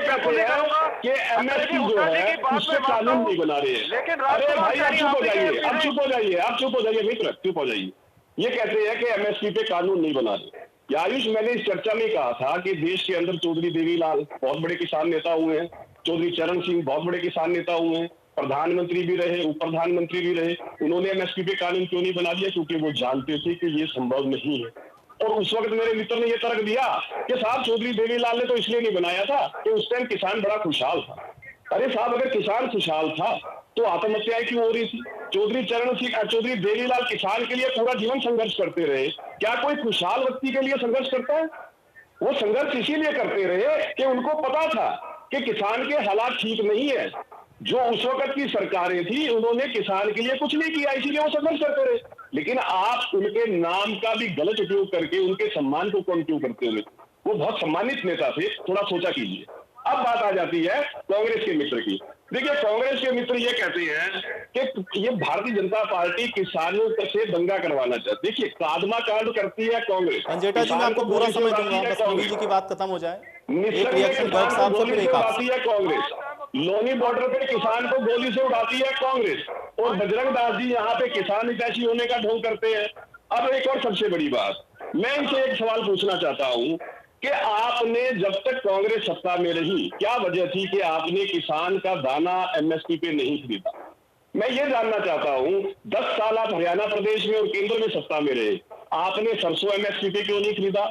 Speaker 7: कहते हैं कि एमएसपी जो है उससे कानून नहीं बना रहे हैं।
Speaker 8: लेकिन
Speaker 7: अरे भाई आप चुप हो जाइए, आप चुप हो जाइए, आप चुप हो जाइए मित्र, चुप हो जाइए। ये कहते हैं कि एमएसपी पे कानून नहीं बना रहे। आयुष मैंने इस चर्चा में कहा था कि देश के अंदर चौधरी देवीलाल बहुत बड़े किसान नेता हुए हैं, चौधरी चरण सिंह बहुत बड़े किसान नेता हुए हैं, प्रधानमंत्री भी रहे, उप प्रधानमंत्री भी रहे। उन्होंने एमएसपी पे कानून क्यों नहीं बना दिया? क्योंकि वो जानते थे कि ये संभव नहीं है। और उस वक्त मेरे मित्र ने ये तर्क दिया कि साहब चौधरी देवीलाल ने तो इसलिए नहीं बनाया था कि उस टाइम किसान बड़ा खुशहाल था। अरे साहब अगर किसान खुशहाल था तो आत्महत्याएं क्यों हो रही थी? चौधरी चरण सिंह, चौधरी देवीलाल किसान के लिए पूरा जीवन संघर्ष करते रहे। क्या कोई खुशहाल व्यक्ति के लिए संघर्ष करता है? वो संघर्ष इसीलिए करते रहे कि उनको पता था कि किसान के हालात ठीक नहीं है। जो उस वक्त की सरकारें थी उन्होंने किसान के लिए कुछ नहीं किया, इसीलिए वो संघर्ष करते रहे। लेकिन आप उनके नाम का भी गलत उपयोग करके उनके सम्मान को कम क्यों करते हुए? वो बहुत सम्मानित नेता थे, थोड़ा सोचा कीजिए। अब बात आ जाती है कांग्रेस के मित्र की। देखिए कांग्रेस के मित्र ये कहते हैं कि ये भारतीय जनता पार्टी किसानों से दंगा करवाना चाहती है। देखिए कादमा कांड करती है कांग्रेस।
Speaker 1: अंजेटा जी मैं आपको पूरा समय दूंगा, बस मोदी जी की बात खत्म हो जाए। एक रिएक्शन गर्ग साहब से, फिर एक
Speaker 7: उड़ाती है कांग्रेस। लोनी बॉर्डर पे किसान को गोली से उड़ाती है कांग्रेस। और बजरंग दास जी यहाँ पे किसान हितैषी होने का ढोंग करते हैं। अब एक और सबसे बड़ी बात, मैं इनसे एक सवाल पूछना चाहता हूं कि आपने जब तक कांग्रेस सत्ता में रही, क्या वजह थी कि आपने किसान का दाना एमएसपी पे नहीं खरीदा? मैं ये जानना चाहता हूं, 10 साल आप हरियाणा प्रदेश में और केंद्र में सत्ता में रहे, आपने सरसों एमएसपी पे क्यों नहीं खरीदा?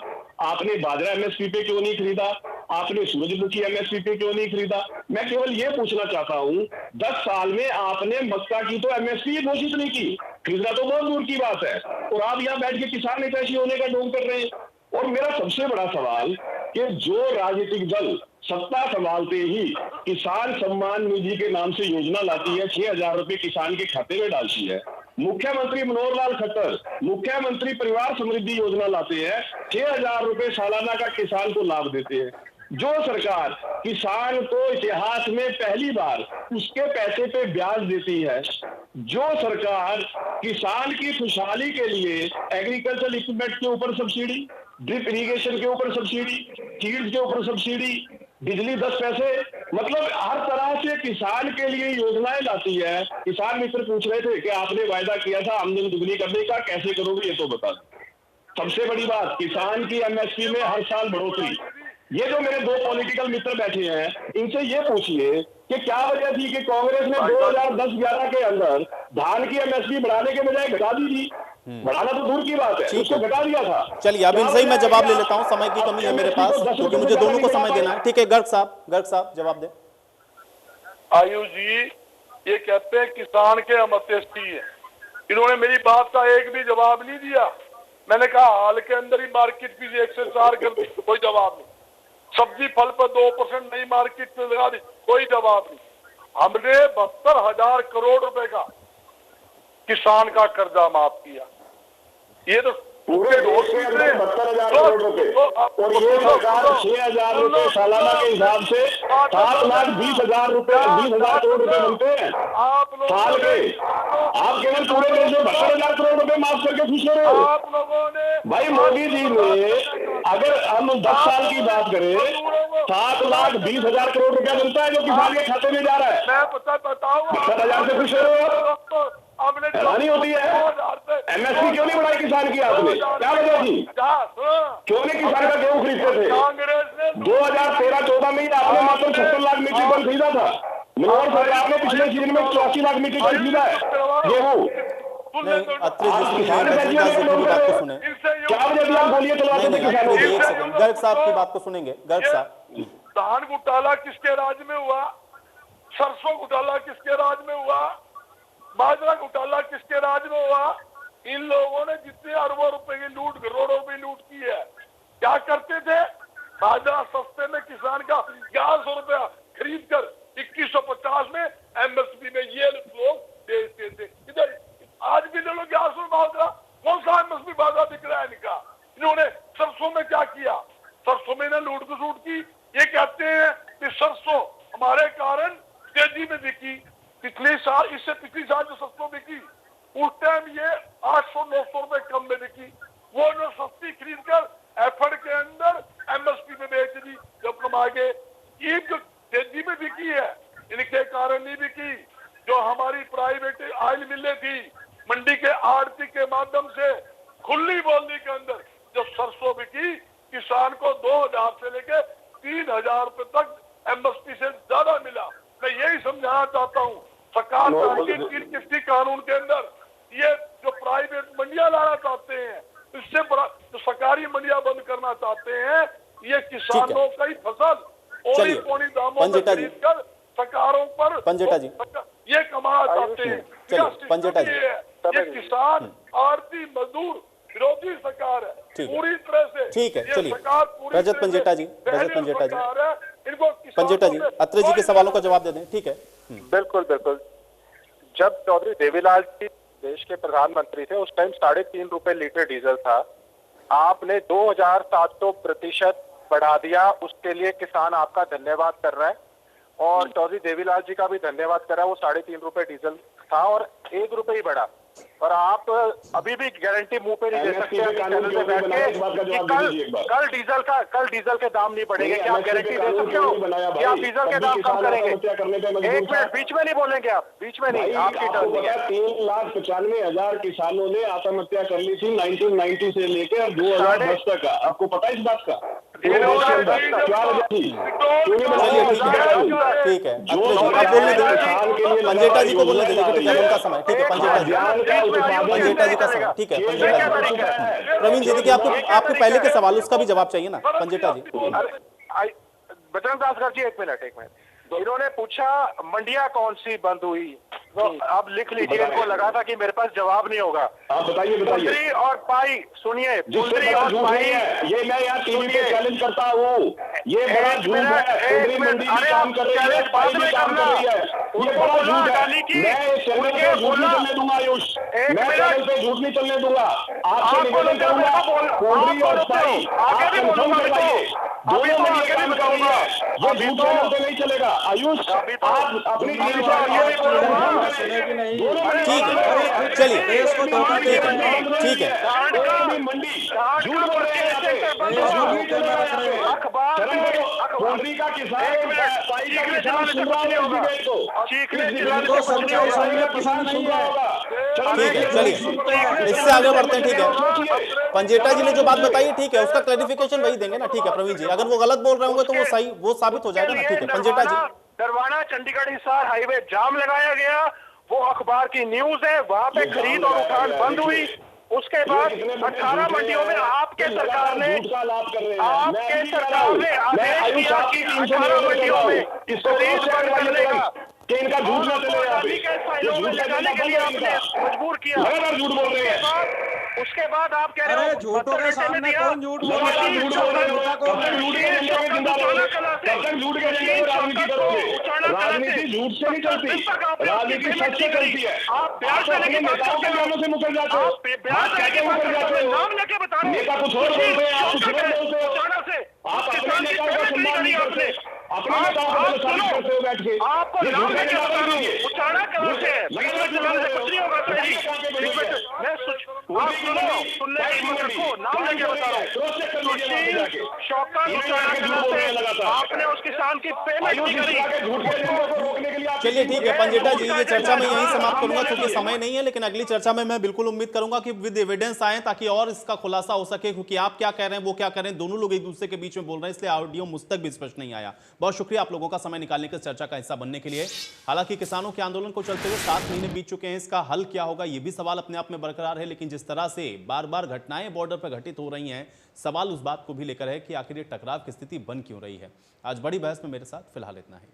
Speaker 7: आपने बाजरा एमएसपी पे क्यों नहीं खरीदा? आपने सूरजमुखी एमएसपी पे क्यों नहीं खरीदा? मैं केवल ये पूछना चाहता हूं, 10 साल में आपने मक्का की तो एमएसपी ही घोषित नहीं की, खरीदना तो बहुत दूर की बात है, और आप यहाँ बैठ के किसान हितैषी होने का ढोंग कर रहे हैं। और मेरा सबसे बड़ा सवाल कि जो राजनीतिक दल सत्ता संभालते ही किसान सम्मान निधि के नाम से योजना लाती है, 6,000 रुपए किसान के खाते में डालती है, मुख्यमंत्री मनोहर लाल खट्टर मुख्यमंत्री परिवार समृद्धि योजना लाते हैं, 6,000 रुपए सालाना का किसान को लाभ देते हैं, जो सरकार किसान को इतिहास में पहली बार उसके पैसे पे ब्याज देती है, जो सरकार किसान की खुशहाली के लिए एग्रीकल्चर इक्विपमेंट के ऊपर सब्सिडी, ड्रिप इरिगेशन के ऊपर सब्सिडी, सीड्स के ऊपर सब्सिडी, बिजली 10 पैसे, मतलब हर तरह से किसान के लिए योजनाएं लाती है। किसान मित्र पूछ रहे थे कि आपने वायदा किया था आमदनी दुगनी करने का, कैसे करोगे ये तो बता दो। सबसे बड़ी बात, किसान की एमएसपी में हर साल बढ़ोतरी। ये जो मेरे दो पॉलिटिकल मित्र बैठे हैं, इनसे ये पूछिए कि क्या वजह थी कि कांग्रेस ने 2010-11 के अंदर धान की एमएसपी बढ़ाने के बजाय घटा दी थी? बढ़ाना तो दूर की बात है, उसको घटा दिया था।
Speaker 1: चलिए अब इनसे ही मैं जवाब ले लेता हूं, समय की कमी है मेरे पास क्योंकि मुझे दोनों को समय देना है। ठीक है, गर्ग साहब जवाब दें।
Speaker 5: आयुष जी, ये कहते हैं किसान के हम अत्यस्ती है, इन्होंने मेरी बात का एक भी जवाब नहीं दिया। मैंने कहा हाल के अंदर ही मार्केट फीस 1 से 4 कर दी, कोई जवाब नहीं। सब्जी फल पर 2% नई मार्केट में लगा दी, कोई जवाब नहीं। हमने 72,000 करोड़ रुपए का किसान का कर्जा माफ किया। ये तो
Speaker 7: पूरे देश के अंदर 72,000 करोड़ रुपए, और ये सरकार 6,000 रुपए सालाना के हिसाब से 7,20,000 रुपए 20,000 करोड़ रुपए बनते हैं साल के। आप केवल पूरे देश में 72,000 करोड़ रुपए माफ करके खुश हो रहे हो।
Speaker 5: आप लोगों ने
Speaker 7: भाई मोदी जी ने, अगर हम 10 साल की बात करें, 7,20,000 करोड़ रुपया बनता है जो किसान के खाते में जा रहा है।
Speaker 5: मैं बताऊंगा
Speaker 7: 72,000 से खुश हो रहे हो? हैरानी होती है। एमएसपी क्यों नहीं बढ़ाई किसान की आपने? क्या वजह थी? क्यों नहीं किसान का गेहूं खरीदते थे? 2013-14 में ही आपने मात्र 70 लाख मीट्रिक टन खरीदा था। मनोहर सरकार ने पिछले सीजन में 84 लाख मीट्रिक टन खरीदा है गेहूं। क्या वजह थी? आप बोलिए, चलवाते थे किसानों को।
Speaker 1: गर्ग साहब की बात को सुनेंगे। गर्ग साहब,
Speaker 5: धान घोटाला किसके राज में हुआ? सरसों घोटाला किसके राज में हुआ? बाजरा घोटाला किसके राज में हुआ? इन लोगों ने जितने अरबों रुपए की लूट, करोड़ों रुपए लूट की है, क्या करते थे? बाजरा सस्ते में किसान का 1100 रुपया खरीद कर 2150 में एमएसपी में ये लोग बेचते थे। इधर आज भी ले लो 1100 बाजरा, कौन सा एमएसपी बाजरा बिक रहा है इनका? इन्होंने सरसों में क्या किया? सरसों में लूट घसूट की। ये कहते हैं कि सरसों हमारे कारण तेजी में बिकी, पिछले साल, इससे पिछली साल जो सरसों बिकी उस टाइम ये 800-900 रुपए कम में बिकी, वो जो सस्ती खरीद कर एफर्ड के अंदर एमएसपी में बेच दी जब कमा के। ये जो तेजी में बिकी है इनके कारण नहीं बिकी। जो हमारी प्राइवेट ऑयल मिलें थी, मंडी के आड़ती के माध्यम से खुली बोली के अंदर जब सरसों बिकी, किसान को 2,000 से लेके 3,000 रुपए तक एमएसपी से ज्यादा मिला। मैं यही समझाना चाहता हूँ, सरकार किसी कानून के अंदर ये जो प्राइवेट मंडियां लाना चाहते हैं, इससे बड़ा जो सरकारी मंडियां बंद करना चाहते हैं, ये किसानों का ही फसल ओली पौनी दामों में खरीद कर सरकारों पर
Speaker 1: पंजेटा जी
Speaker 5: ये कमाना चाहते हैं।
Speaker 1: पंजेटा जी,
Speaker 5: ये किसान आरती मजदूर विरोधी सरकार है पूरी तरह से।
Speaker 1: ठीक है, चलिए
Speaker 5: रजत पंजेटा जी,
Speaker 1: पंजेटा जी अत्रे जी के सवालों का जवाब दे दें। ठीक है,
Speaker 8: बिल्कुल बिल्कुल। जब चौधरी देवीलाल जी देश के प्रधानमंत्री थे, उस टाइम 3.5 रुपए लीटर डीजल था। आपने 2,700% बढ़ा दिया, उसके लिए किसान आपका धन्यवाद कर रहा है और चौधरी देवीलाल जी का भी धन्यवाद कर रहा है। वो 3.5 रुपए डीजल था और 1 रुपए ही बढ़ा। और आप अभी भी गारंटी मुंह पे नहीं दे सकते हैं चैनल पे बैठ के कि कल डीजल के दाम नहीं बढ़ेंगे। क्या आप गारंटी दे सकते हो कि आप डीजल के दाम कम करेंगे? 1 मिनट बीच में नहीं बोलेंगे आप, बीच में नहीं, आपकी टर्न नहीं है।
Speaker 7: 3,95,000 किसानों ने आत्महत्या कर ली थी 1990 से लेकर 2010 तक। आपको पता है इस बात का?
Speaker 1: ठीक है, पंजेटा जी को बोलने दीजिए, ठीक है, उनका समय, ठीक है, पंजेटा जी का समय, ठीक है, पंजेटा जी। प्रवीण जी देखिए, आपके पहले के सवाल उसका भी जवाब चाहिए ना पंजेटा जी।
Speaker 8: बजरंग दास कर जी, एक मिनट। इन्होंने पूछा मंडिया कौन सी बंद हुई, तो आप लिख लीजिए। इनको लगा था कि मेरे पास जवाब नहीं होगा।
Speaker 7: आप बताइए।
Speaker 8: पुंडरी और पाई, सुनिए, पुंडरी और पाई,
Speaker 7: ये मैं यहाँ टीवी पे चैलेंज करता हूँ, ये बड़ा झूठ है। पुंडरी मंडी भी काम कर रही है, पाई भी काम कर रही है, ये बड़ा झूठ है। मैं इस चैनल पे झूठ नहीं चलने दूंगा आयुष, मैं चैनल पे झूठ नहीं चलने दूंगा। आपसे निवेदन करूंगा, पुंडरी और पाई आप कंफर्म करवाइए, दोनों मंडी काम कर रही है, ये झूठ चैनल पे नहीं चलेगा। आयुष आप अपनी टीम से आइए,
Speaker 1: ठीक है, चलिए, ठीक है। ठीक है, चलिए इससे आगे बढ़ते हैं। ठीक है, पंजेटा जी ने जो बात बताई ठीक है, उसका क्लैरिफिकेशन वही देंगे ना। ठीक है प्रवीण जी, अगर वो गलत बोल रहे होंगे तो वो सही वो साबित हो जाएगा ना। ठीक है पंजेटा जी।
Speaker 8: नरवाना चंडीगढ़ हिसार हाईवे जाम लगाया गया, वो अखबार की न्यूज है, वहां पे खरीद और उठान बंद हुई। उसके बाद 18 मंडियों में आपके सरकार ने आदेश दिया कि 18 मंडियों में खरीद बंद करने का,
Speaker 7: इनका झूठ ना चले,
Speaker 8: लगाने के लिए आपने मजबूर किया।
Speaker 7: लगातार झूठ बोल रहे हैं।
Speaker 8: उसके बाद आप कह रहे हो
Speaker 6: झूठों के सामने कौन झूठ बोल रहा है?
Speaker 7: झूठ बोल रहे हो, कब तक झूठ के झंडे में जिंदा रहोगे? कब तक झूठ के झंडे में राजनीति करोगे? राजनीति झूठ से नहीं चलती, राजनीति सच से चलती है। आप अपने नेताओं के नामों से मुकर जाते हो, आप कैसे मुकर जाते हो? नेता कुछ और बोलते हैं, आप कुछ और बोलते हो। आप अपने नेताओं का सम्मान नहीं करते, अपने नेताओं को साबित करते हो बैठ के।
Speaker 8: आपको नाम लेके बता रहा हूं, उचाड़ा कहां से है? कुछ नहीं होगा सुनने की हिम्मत रखो, नाम लेके बता रहा हूं। शौकत उचाड़ा कहां से? आपने उस किसान की पेमेंट नहीं करी।
Speaker 1: चलिए ठीक है पंजेटा जी, ये चर्चा मैं यहीं समाप्त करूंगा क्योंकि समय नहीं है, लेकिन अगली चर्चा में मैं बिल्कुल उम्मीद करूंगा कि विद एविडेंस आए ताकि और इसका खुलासा हो सके, क्योंकि आप क्या कह रहे हैं वो क्या कह रहे हैं, दोनों लोग एक दूसरे के बीच में बोल रहे हैं, इसलिए ऑडियो मुझ तक भी स्पष्ट नहीं आया। बहुत शुक्रिया आप लोगों का समय निकालने के चर्चा का हिस्सा बनने के लिए। हालांकि किसानों के आंदोलन को चलते हुए 7 महीने बीत चुके हैं, इसका हल क्या होगा ये भी सवाल अपने आप में बरकरार है, लेकिन जिस तरह से बार बार घटनाएं बॉर्डर पर घटित हो रही हैं, सवाल उस बात को भी लेकर है कि आखिर ये टकराव की स्थिति बन क्यों रही है। आज बड़ी बहस में मेरे साथ फिलहाल इतना ही।